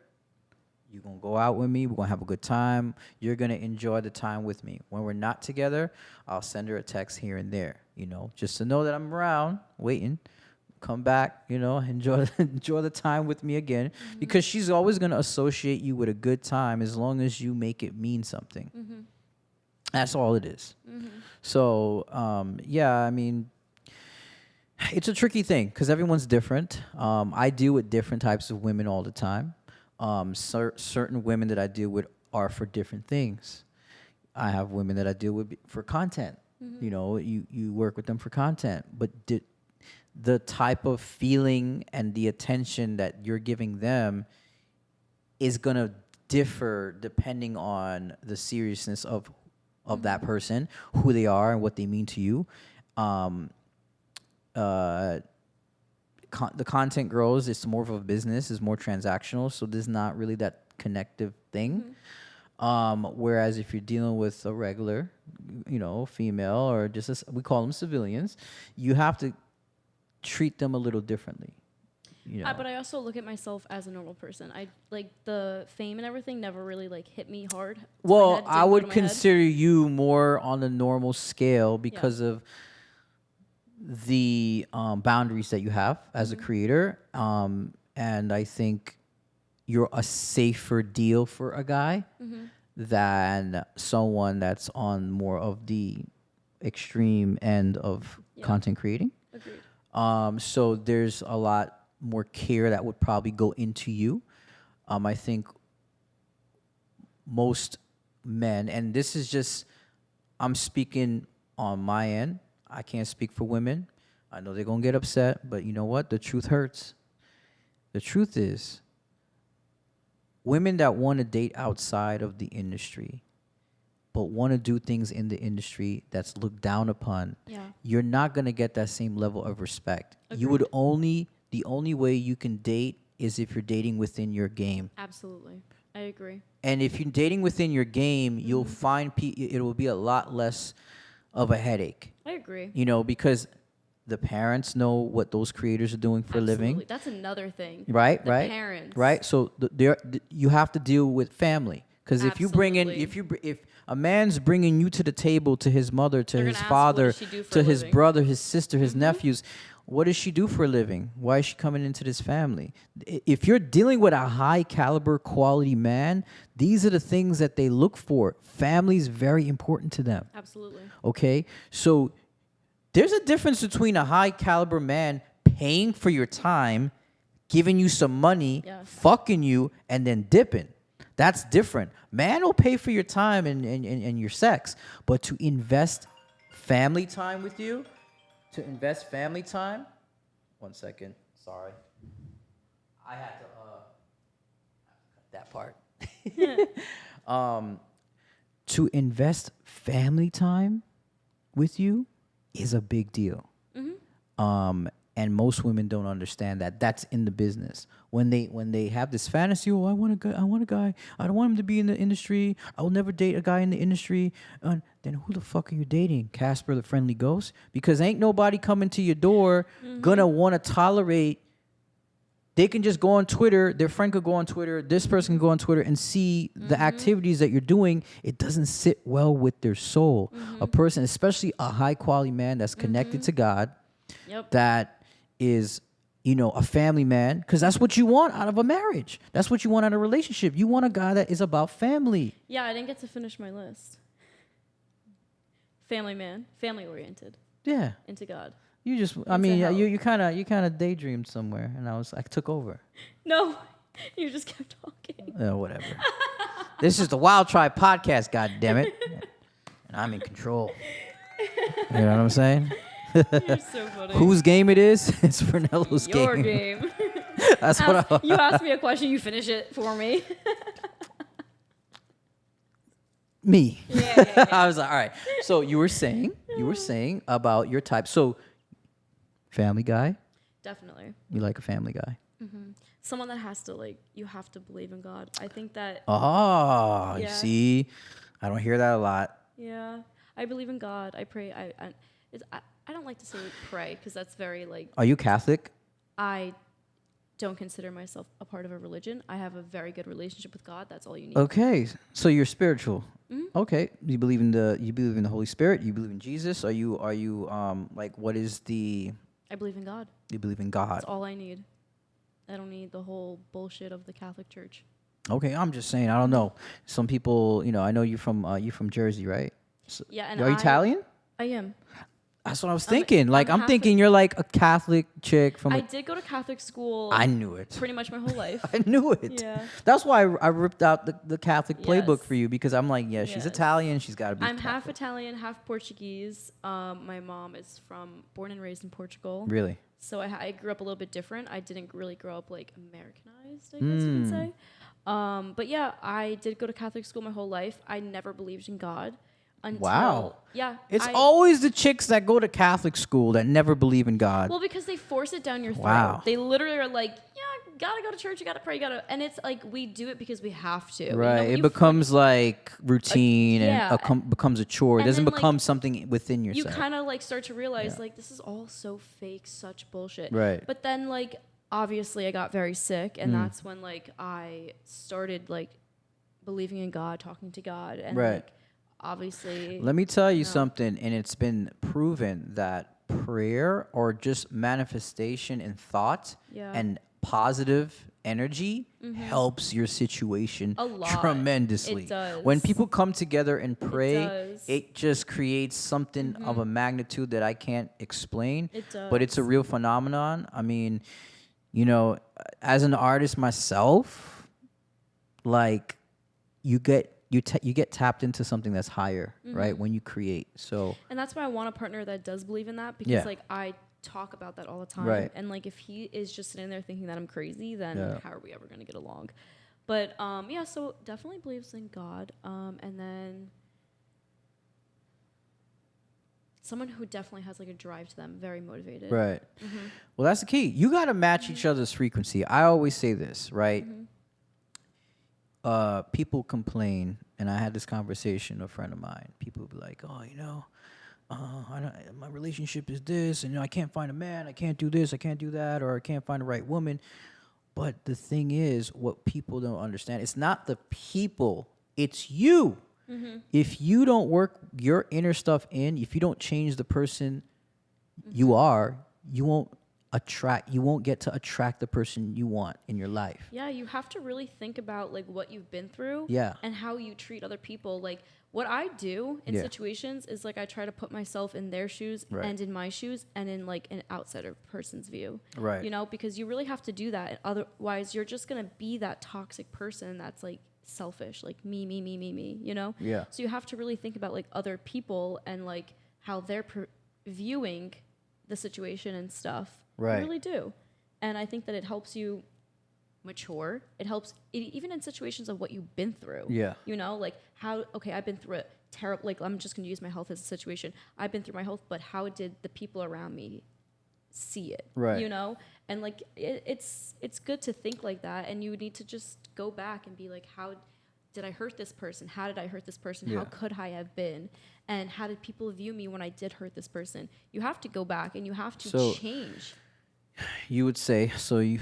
you're going to go out with me. We're going to have a good time. You're going to enjoy the time with me. When we're not together, I'll send her a text here and there, you know, just to know that I'm around, waiting. Come back, you know, enjoy the time with me again. Because she's always going to associate you with a good time as long as you make it mean something. That's all it is. So, yeah, I mean, it's a tricky thing because everyone's different. I deal with different types of women all the time. Certain women that I deal with are for different things. I have women that I deal with for content. You know, you work with them for content. But the type of feeling and the attention that you're giving them is going to differ depending on the seriousness of that person, who they are, and what they mean to you. the content grows, it's more of a business, it's more transactional, so there's not really that connective thing. Whereas if you're dealing with a regular, female or just we call them civilians, you have to treat them a little differently. But I also look at myself as a normal person. I like the fame and everything never really like hit me hard. Well, I would consider you more on the normal scale because of the boundaries that you have as a creator. And I think you're a safer deal for a guy than someone that's on more of the extreme end of content creating. Agreed. So there's a lot more care that would probably go into you. I think most men, and this is just, I'm speaking on my end. I can't speak for women. I know they're going to get upset, but you know what? The truth hurts. The truth is, women that want to date outside of the industry, but want to do things in the industry that's looked down upon, you're not going to get that same level of respect. Agreed. The only way you can date is if you're dating within your game. Absolutely. I agree. And if you're dating within your game, you'll find it will be a lot less of a headache. I agree. Because the parents know what those creators are doing for a living. That's another thing. Right, the right. Parents. Right. So you have to deal with family. Because if you bring in, if a man's bringing you to the table, to his mother, to his father, to his brother, his sister, his nephews, what does she do for a living? Why is she coming into this family? If you're dealing with a high caliber quality man, these are the things that they look for. Family is very important to them. Absolutely. Okay? So there's a difference between a high caliber man paying for your time, giving you some money, fucking you, and then dipping. That's different. Man will pay for your time and your sex, but to invest family time with you, one second, sorry. I had to cut that part. To invest family time with you is a big deal. And most women don't understand that. That's in the business. When they have this fantasy, I want a guy. I don't want him to be in the industry. I will never date a guy in the industry. Then who the fuck are you dating? Casper the Friendly Ghost? Because ain't nobody coming to your door gonna want to tolerate. They can just go on Twitter. Their friend could go on Twitter. This person can go on Twitter and see the activities that you're doing. It doesn't sit well with their soul. A person, especially a high quality man that's connected to God, that is, a family man, because that's what you want out of a marriage. That's what you want out of a relationship. You want a guy that is about family. Yeah, I didn't get to finish my list. Family man, family oriented. Yeah. Into God. You just, you kind of daydreamed somewhere, and I took over. No, you just kept talking. Whatever. This is the Wild Tribe podcast, God damn it, and I'm in control. You know what I'm saying? You're so funny. Whose game it is? It's for NELLO's game. Your game. That's you asked me a question, you finish it for me. Me. Yeah. I was like, all right. So you were saying about your type. So family guy? Definitely. You like a family guy? Someone that has to you have to believe in God. I think that. Oh, you see, I don't hear that a lot. Yeah, I believe in God. I pray. I don't like to say pray because that's very Are you Catholic? I don't consider myself a part of a religion. I have a very good relationship with God. That's all you need. Okay, so you're spiritual. Okay, you believe in the Holy Spirit. You believe in Jesus. Are you what is the? I believe in God. You believe in God. That's all I need. I don't need the whole bullshit of the Catholic Church. Okay, I'm just saying. I don't know. Some people, I know you're from Jersey, right? So, yeah, and are you Italian? I am. That's what I was thinking. I'm thinking you're like a Catholic chick from. I did go to Catholic school. I knew it. Pretty much my whole life. I knew it. Yeah. That's why I ripped out the Catholic playbook for you, because I'm like, she's Italian. She's got to be. I'm Catholic. half Italian, half Portuguese. My mom is born and raised in Portugal. Really? So I grew up a little bit different. I didn't really grow up Americanized, I guess you could say. But yeah, I did go to Catholic school my whole life. I never believed in God. until yeah. It's always the chicks that go to Catholic school that never believe in God. Well, because they force it down your throat. Wow. They literally are like, yeah, gotta go to church, you gotta pray, and it's like we do it because we have to. Right. You know, It becomes like routine yeah. and becomes a chore. It And doesn't then, become like, something within you yourself. kind of like start to realize like this is all so fake, such bullshit. Right. But then like obviously I got very sick, and that's when like I started like believing in God, talking to God, and Right. like obviously. Let me tell you something, and it's been proven that prayer or just manifestation in thought and positive energy helps your situation A lot. tremendously. It does. When people come together and pray, does. it just creates something of a magnitude that I can't explain. It does. But it's a real phenomenon. I mean, you know, as an artist myself, like you get tapped into something that's higher, right? When you create. So And that's why I want a partner that does believe in that, because Yeah. like I talk about that all the time. Right. And like if he is just sitting there thinking that I'm crazy, then Yeah. how are we ever gonna get along? But yeah, so definitely believes in God. And then someone who definitely has like a drive to them, very motivated. right. Well, that's the key. You got to match each other's frequency. I always say this, right? People complain, and I had this conversation with a friend of mine. People be like, "Oh, you know, my relationship is this, and I can't find a man. I can't do this. I can't do that, or I can't find the right woman." But the thing is, what people don't understand, it's not the people, it's you. If you don't work your inner stuff in, if you don't change the person you are, you won't get to attract the person you want in your life. Yeah, you have to really think about like what you've been through, Yeah. and how you treat other people. Like what I do in Yeah. situations is like I try to put myself in their shoes Right. and in my shoes and in like an outsider person's view. Right. You know, because you really have to do that. Otherwise, you're just gonna be that toxic person that's like selfish, like me, you know? Yeah. So you have to really think about like other people and like how they're viewing the situation and stuff. Right. You really do. And I think that it helps you mature. It helps even in situations of what you've been through. Yeah. You know, like I've been through it terrible. Like I'm just going to use my health as a situation. I've been through my health, but how did the people around me see it? Right. You know? And like it's good to think like that, and you need to just go back and be like, how did I hurt this person? How did I hurt this person? Yeah. How could I have been? And how did people view me when I did hurt this person? You have to go back and you have to change. You would say, so you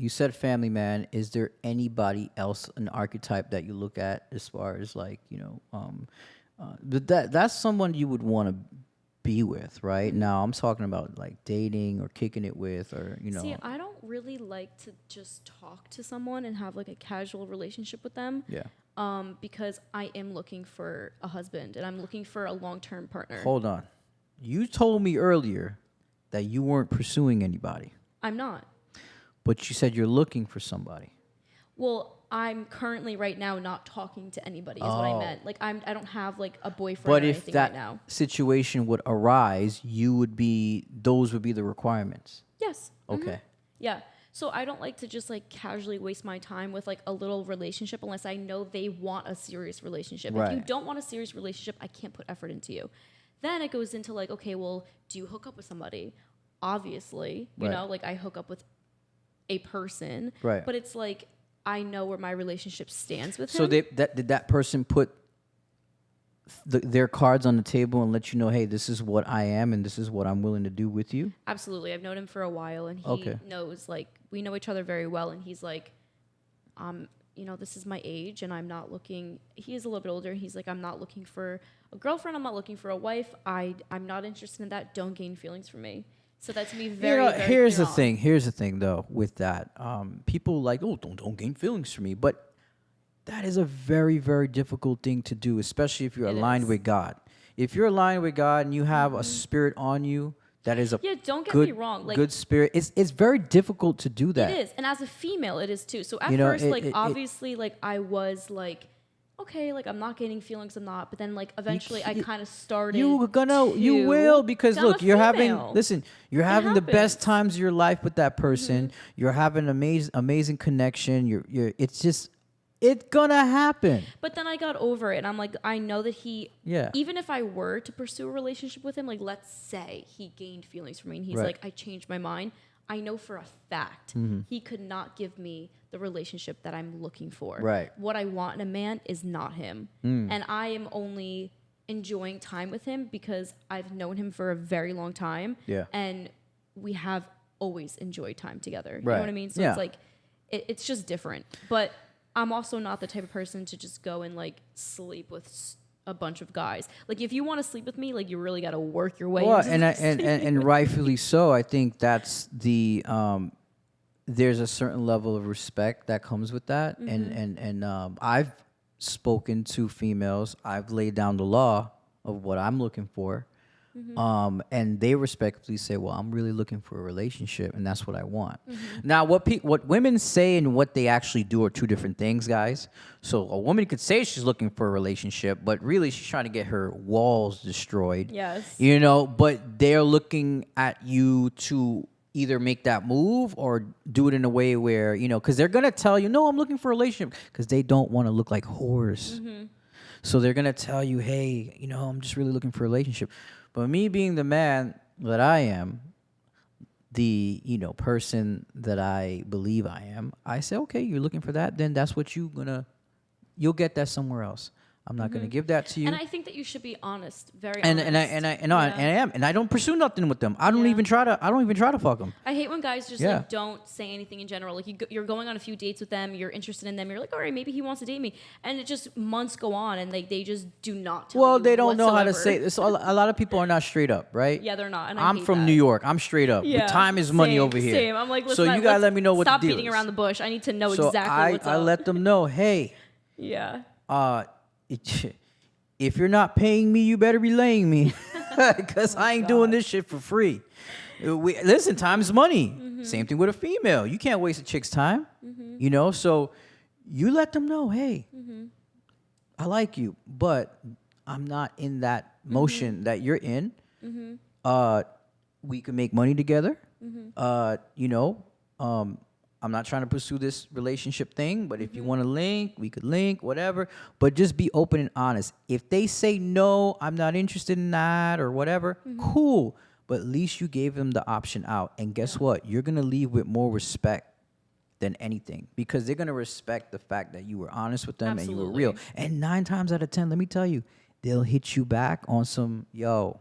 said family man. Is there anybody else, an archetype that you look at as far as like, you know, that's someone you would want to be with, right? Now I'm talking about like dating or kicking it with, or, you know. See, I don't really like to just talk to someone and have like a casual relationship with them. Yeah. Because I am looking for a husband and I'm looking for a long-term partner. Hold on. You told me earlier that you weren't pursuing anybody, I'm not. but you said you're looking for somebody. Well, I'm currently right now not talking to anybody is what I meant. Like I don't have like a boyfriend But or if anything that right now. situation would arise, those would be the requirements. Yes. Okay. Yeah. So I don't like to just like casually waste my time with like a little relationship unless I know they want a serious relationship. If you Right. don't want a serious relationship, I can't put effort into you. Then it goes into like, okay, well, do you hook up with somebody? Obviously, you Right. know, like I hook up with a person. Right. But it's like I know where my relationship stands with So him. did that person put their cards on the table and let you know, hey, this is what I am and this is what I'm willing to do with you? Absolutely. I've known him for a while, and he Okay. knows, like, we know each other very well, and he's like, you know, this is my age, and I'm not looking, he is a little bit older, and he's like, I'm not looking for a girlfriend, I'm not looking for a wife, I'm not interested in that, don't gain feelings from me. So that's me very, very here's clear the on. thing. Here's the thing, though, with that. People like, oh, don't gain feelings from me. But that is a very, very difficult thing to do, especially if you're It aligned is. with God. If you're aligned with God and you have a spirit on you that is a Yeah, don't get good, me wrong. Like, good spirit, it's very difficult to do that. it is. And as a female, it is too. So at You know, first, like, it- obviously, like, I was like, okay, like, I'm not gaining feelings, I'm not. But then, like, eventually, I kind of started. You to will, because become look, a you're female. you're having the best happens. Mm-hmm. times of your life with that person. You're having amazing connection. It's just It's gonna happen. But then I got over it, and I'm like, I know that Yeah. even if I were to pursue a relationship with him, like, let's say he gained feelings for me, and he's Right. like, I changed my mind. I know for a fact he could not give me the relationship that I'm looking for. Right. What I want in a man is not him. And I am only enjoying time with him because I've known him for a very long time. Yeah. And we have always enjoyed time together. You Right. know what I mean? So Yeah. it's like, it's just different. But I'm also not the type of person to just go and like sleep with a bunch of guys. Like, if you want to sleep with me, like, you really got to work your way. Well, into and rightfully so. I think that's the there's a certain level of respect that comes with that, and I've spoken to females. I've laid down the law of what I'm looking for, and they respectfully say, "Well, I'm really looking for a relationship, and that's what I want." Now, what women say and what they actually do are two different things, guys. So a woman could say she's looking for a relationship, but really she's trying to get her walls destroyed. Yes. You know, but they're looking at you to either make that move or do it in a way where, you know, because they're going to tell you, no, I'm looking for a relationship, because they don't want to look like whores. So they're going to tell you, hey, you know, I'm just really looking for a relationship. But me being the man that I am, the, you know, person that I believe I am, I say, okay, you're looking for that, then that's what you'll get that somewhere else. I'm not going to give that to you. And I think that you should be honest, very And honest. I am, and I don't pursue nothing with them. I don't even try to fuck them. I hate when guys just Yeah. like don't say anything in general. Like, you're going on a few dates with them, you're interested in them, you're like, all right, maybe he wants to date me, and it just months go on, and they just do not tell Well, you they don't know how to whatsoever. say this. A lot of people are not straight up, right? Yeah, they're not. And I I'm hate from that. New York. I'm straight up. Yeah, But time is money same, over here. Same. I'm like, so listen, you gotta let's let me know what stop the deal beating is. around the bush. I need to know So exactly what's I up. let them know, hey, Yeah. if you're not paying me, you better be laying me, because I ain't doing this shit for free. Listen, time is money. Same thing with a female. You can't waste a chick's time. You know, so you let them know, hey, I like you, but I'm not in that motion that you're in. We can make money together. You know, I'm not trying to pursue this relationship thing, but if you want to link, we could link, whatever. But just be open and honest. If they say no, I'm not interested in that or whatever, cool. But at least you gave them the option out. And guess what? You're going to leave with more respect than anything, because they're going to respect the fact that you were honest with them and you were real. And 9 times out of 10, let me tell you, they'll hit you back on some, yo,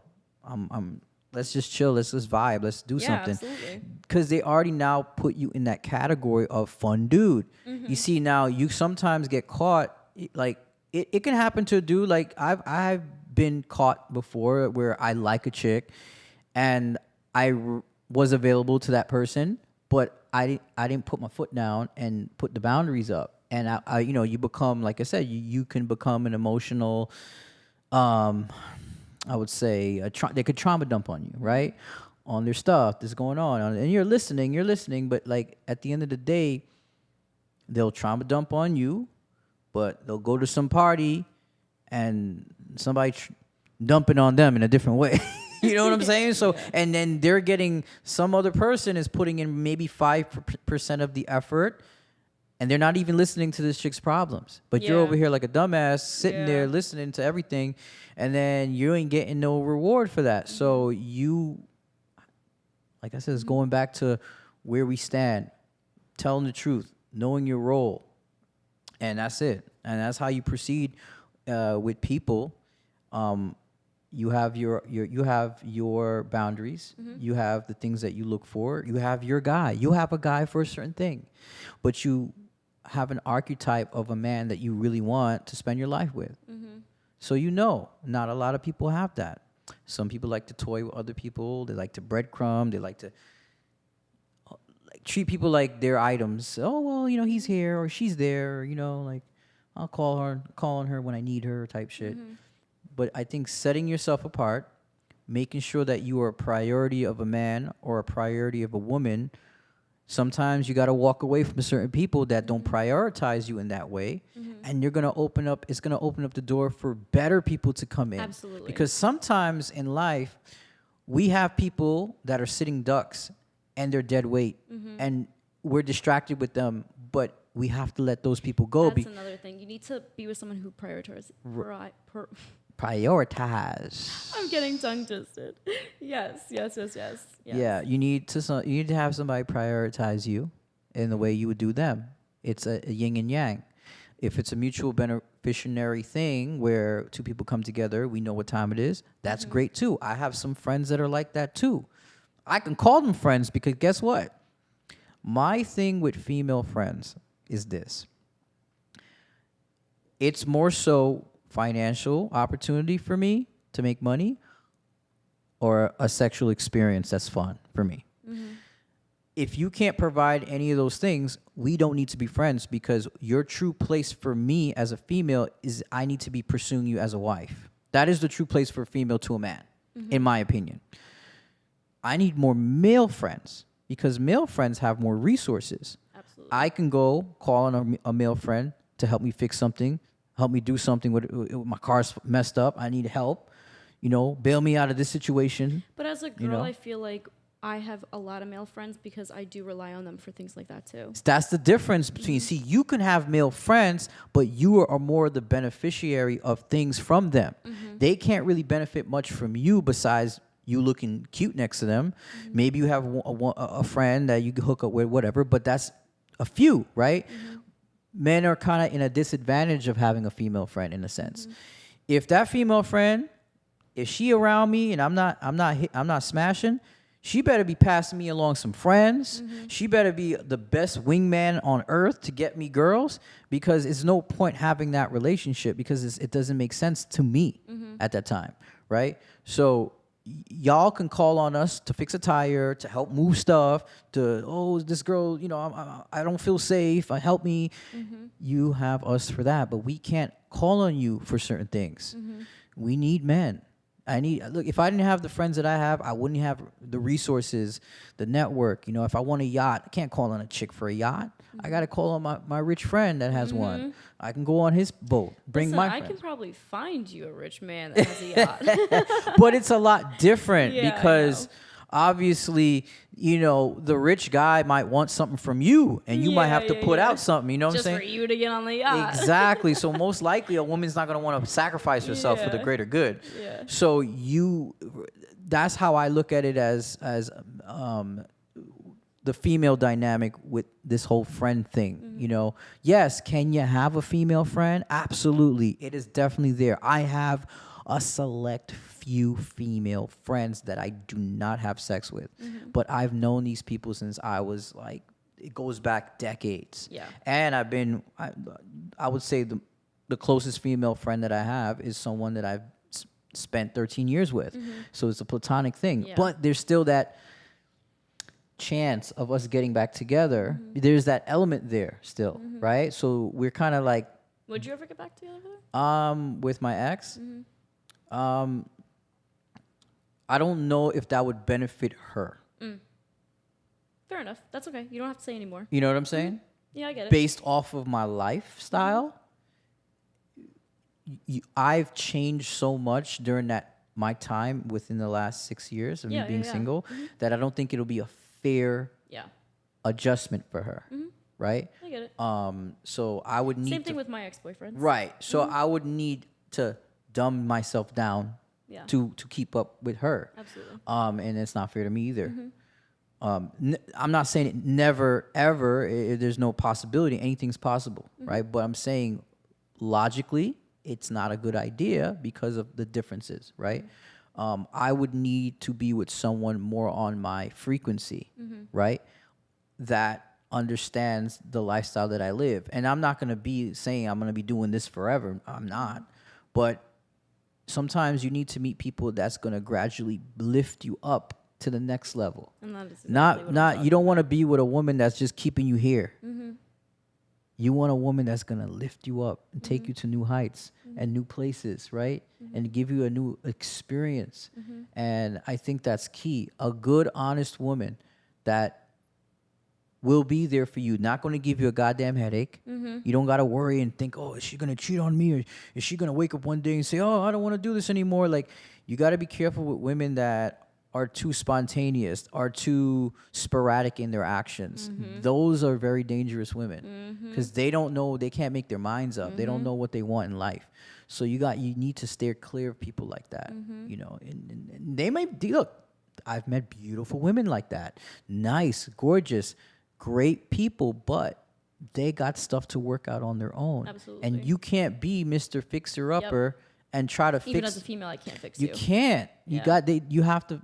let's just chill, let's vibe, let's do something. Absolutely. Because they already now put you in that category of fun dude. You see, now you sometimes get caught, like it can happen to a dude. Like I've been caught before where I like a chick and was available to that person, but I didn't put my foot down and put the boundaries up. And I you know, you become, like I said, you can become an emotional, I would say they could trauma dump on you, right? On their stuff that's going on. And you're listening, but like at the end of the day, they'll trauma dump on you, but they'll go to some party and somebody dumping on them in a different way. You know what I'm saying? So, and then they're getting, some other person is putting in maybe 5% of the effort, and they're not even listening to this chick's problems. But you're over here like a dumbass, sitting there listening to everything, and then you ain't getting no reward for that. So you, like I said, it's going back to where we stand, telling the truth, knowing your role, and that's it. And that's how you proceed with people. You have your boundaries. You have the things that you look for. You have your guy. You have a guy for a certain thing, but you have an archetype of a man that you really want to spend your life with. So you know, not a lot of people have that. Some people like to toy with other people. They like to breadcrumb. They like to treat people like they're items. Oh, well, you know, he's here or she's there. You know, like I'll call on her when I need her type shit. But I think setting yourself apart, making sure that you are a priority of a man or a priority of a woman. Sometimes you got to walk away from certain people that don't prioritize you in that way. And it's going to open up the door for better people to come in. Absolutely. Because sometimes in life, we have people that are sitting ducks and they're dead weight. And we're distracted with them. But we have to let those people go. That's another thing. You need to be with someone who prioritizes. Prioritize. I'm getting tongue twisted. Yes. Yeah, you need to have somebody prioritize you in the way you would do them. It's a yin and yang. If it's a mutual beneficiary thing where two people come together, we know what time it is, that's great too. I have some friends that are like that too. I can call them friends because guess what? My thing with female friends is this. It's more so financial opportunity for me to make money or a sexual experience that's fun for me. If you can't provide any of those things, we don't need to be friends because your true place for me as a female is I need to be pursuing you as a wife. That is the true place for a female to a man, in my opinion. I need more male friends because male friends have more resources. Absolutely. I can go call on a male friend to help me fix something, help me do something with my car's messed up. I need help, bail me out of this situation. But as a girl, I feel like I have a lot of male friends because I do rely on them for things like that too. That's the difference between, see, you can have male friends, but you are more the beneficiary of things from them. They can't really benefit much from you besides you looking cute next to them. Maybe you have a friend that you can hook up with, whatever, but that's a few, right? Men are kind of in a disadvantage of having a female friend in a sense. If that female friend, if she around me and I'm not smashing, she better be passing me along some friends. She better be the best wingman on earth to get me girls because it's no point having that relationship because it doesn't make sense to me at that time, right? So y'all can call on us to fix a tire, to help move stuff, this girl, I don't feel safe. Help me. You have us for that, but we can't call on you for certain things. We need men. Look, if I didn't have the friends that I have, I wouldn't have the resources, the network. If I want a yacht, I can't call on a chick for a yacht. I got to call on my rich friend that has one. I can go on his boat, bring my friends. I can probably find you a rich man that has a yacht. But it's a lot different because obviously, the rich guy might want something from you and you might have to put out something, you know what I'm saying? Just for you to get on the yacht. Exactly. So most likely a woman's not going to want to sacrifice herself for the greater good. Yeah. So that's how I look at it as the female dynamic with this whole friend thing, Yes, can you have a female friend? Absolutely. It is definitely there. I have a select few female friends that I do not have sex with. But I've known these people since I was it goes back decades. Yeah. And I would say the closest female friend that I have is someone that I've spent 13 years with. So it's a platonic thing. Yeah. But there's still that chance of us getting back together. There's that element there still, right? So we're kind of like... Would you ever get back together with her? With my ex? I don't know if that would benefit her. Fair enough. That's okay. You don't have to say anymore. You know what I'm saying? Yeah, I get it. Based off of my lifestyle, I've changed so much during my time within the last 6 years of me being single that I don't think it'll be a fair adjustment for her. Right? I get it. So I would need Same thing with my ex-boyfriends. Right. So I would need to dumb myself down to keep up with her. Absolutely. And it's not fair to me either. I'm not saying it never, ever, there's no possibility. Anything's possible, right? But I'm saying logically, it's not a good idea because of the differences, right? I would need to be with someone more on my frequency, right? That understands the lifestyle that I live. And I'm not going to be saying I'm going to be doing this forever. I'm not. But sometimes you need to meet people that's going to gradually lift you up to the next level. And that is exactly you don't want to be with a woman that's just keeping you here. You want a woman that's going to lift you up and take you to new heights and new places, right? And give you a new experience. And I think that's key. A good, honest woman that will be there for you, not going to give you a goddamn headache. You don't got to worry and think, oh, is she going to cheat on me? Or is she going to wake up one day and say, oh, I don't want to do this anymore? Like, you got to be careful with women that are too spontaneous, are too sporadic in their actions. Those are very dangerous women because they don't know, they can't make their minds up. They don't know what they want in life. So you need to steer clear of people like that. You know, and they may look. I've met beautiful women like that, nice, gorgeous, great people, but they got stuff to work out on their own. Absolutely. And you can't be Mr. Fixer Upper and try to fix. Even as a female, I can't fix you. You can't. Yeah. You have to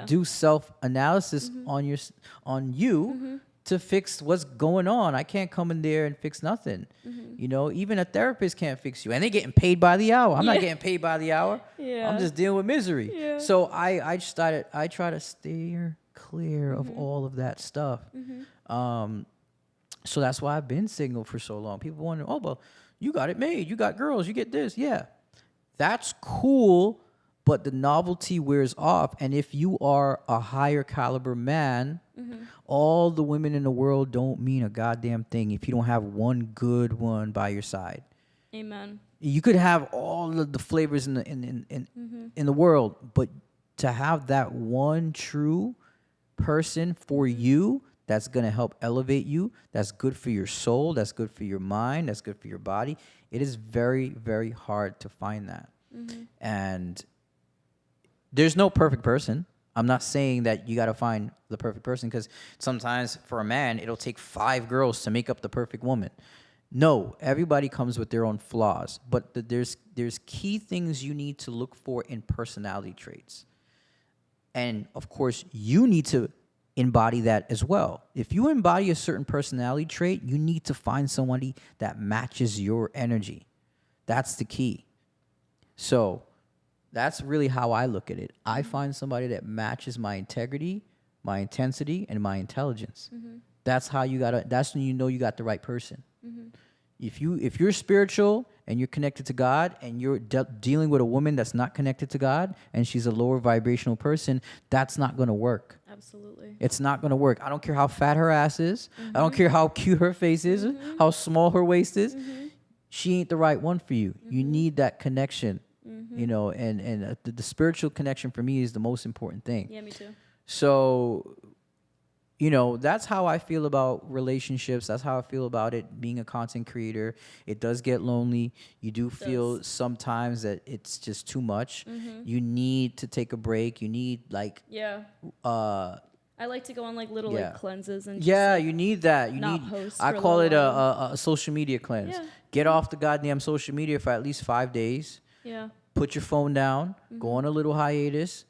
do self-analysis on you to fix what's going on. I can't come in there and fix nothing. You know, even a therapist can't fix you. And they're getting paid by the hour. I'm not getting paid by the hour. I'm just dealing with misery. So I try to steer clear of all of that stuff. So that's why I've been single for so long. People wonder, oh, well, you got it made. You got girls. You get this. Yeah, that's cool. But the novelty wears off. And if you are a higher caliber man, all the women in the world don't mean a goddamn thing if you don't have one good one by your side. Amen. You could have all of the flavors in the world, but to have that one true person for you that's going to help elevate you, that's good for your soul, that's good for your mind, that's good for your body, it is very, very hard to find that. And there's no perfect person. I'm not saying that you got to find the perfect person, because sometimes for a man, it'll take 5 girls to make up the perfect woman. No, everybody comes with their own flaws, but there's key things you need to look for in personality traits. And of course, you need to embody that as well. If you embody a certain personality trait, you need to find somebody that matches your energy. That's the key. So that's really how I look at it. I find somebody that matches my integrity, my intensity, and my intelligence. That's how that's when you know you got the right person. If you're spiritual and you're connected to God, and you're dealing with a woman that's not connected to God and she's a lower vibrational person, that's not going to work. Absolutely. It's not going to work. I don't care how fat her ass is. I don't care how cute her face is, how small her waist is. She ain't the right one for you. You need that connection, you know, and the spiritual connection for me is the most important thing. Yeah, me too. So, you know, that's how I feel about relationships. That's how I feel about it being a content creator. It does get lonely. You do feel sometimes that it's just too much. You need to take a break. You need like I like to go on like little like cleanses and just, you need that. You not need. post I for a call it little a social media cleanse. Yeah. Get off the goddamn social media for at least 5 days. Yeah. Put your phone down. Go on a little hiatus.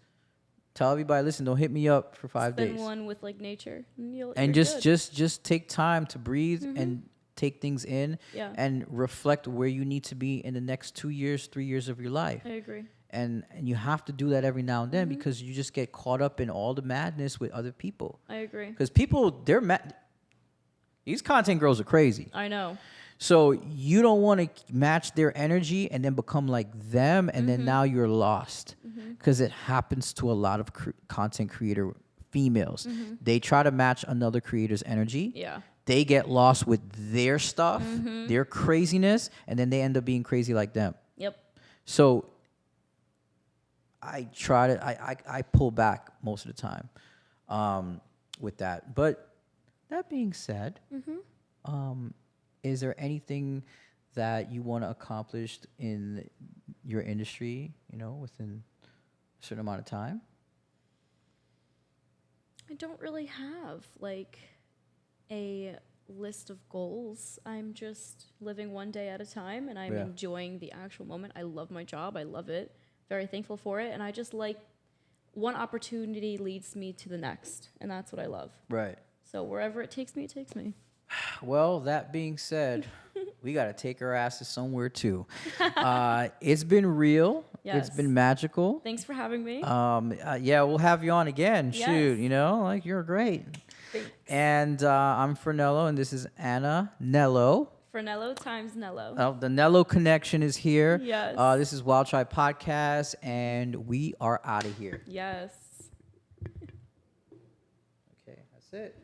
Tell everybody, listen, don't hit me up for 5 days. Spend one with like nature, and just take time to breathe and take things in, and reflect where you need to be in the next 2 years, 3 years of your life. I agree. And you have to do that every now and then, because you just get caught up in all the madness with other people. I agree. Because people, they're mad. These content girls are crazy. I know. So you don't want to match their energy and then become like them, and then now you're lost. Because it happens to a lot of content creator females. They try to match another creator's energy. Yeah. They get lost with their stuff, their craziness, and then they end up being crazy like them. Yep. So I try to, I pull back most of the time with that. But that being said, is there anything that you want to accomplish in your industry, you know, within a certain amount of time? I don't really have like a list of goals. I'm just living one day at a time, and I'm enjoying the actual moment. I love my job. I love it. Very thankful for it. And I just like one opportunity leads me to the next. And that's what I love. Right. So wherever it takes me, it takes me. Well, that being said, we got to take our asses somewhere too. It's been real. Yes. It's been magical. Thanks for having me. Yeah, we'll have you on again. Yes. Shoot, you know, like you're great. Thanks. And I'm Fernello, and this is Anna Nello. Fernello times Nello. The Nello connection is here. Yes. This is Wild Tribe Podcast, and we are out of here. Yes. Okay, that's it.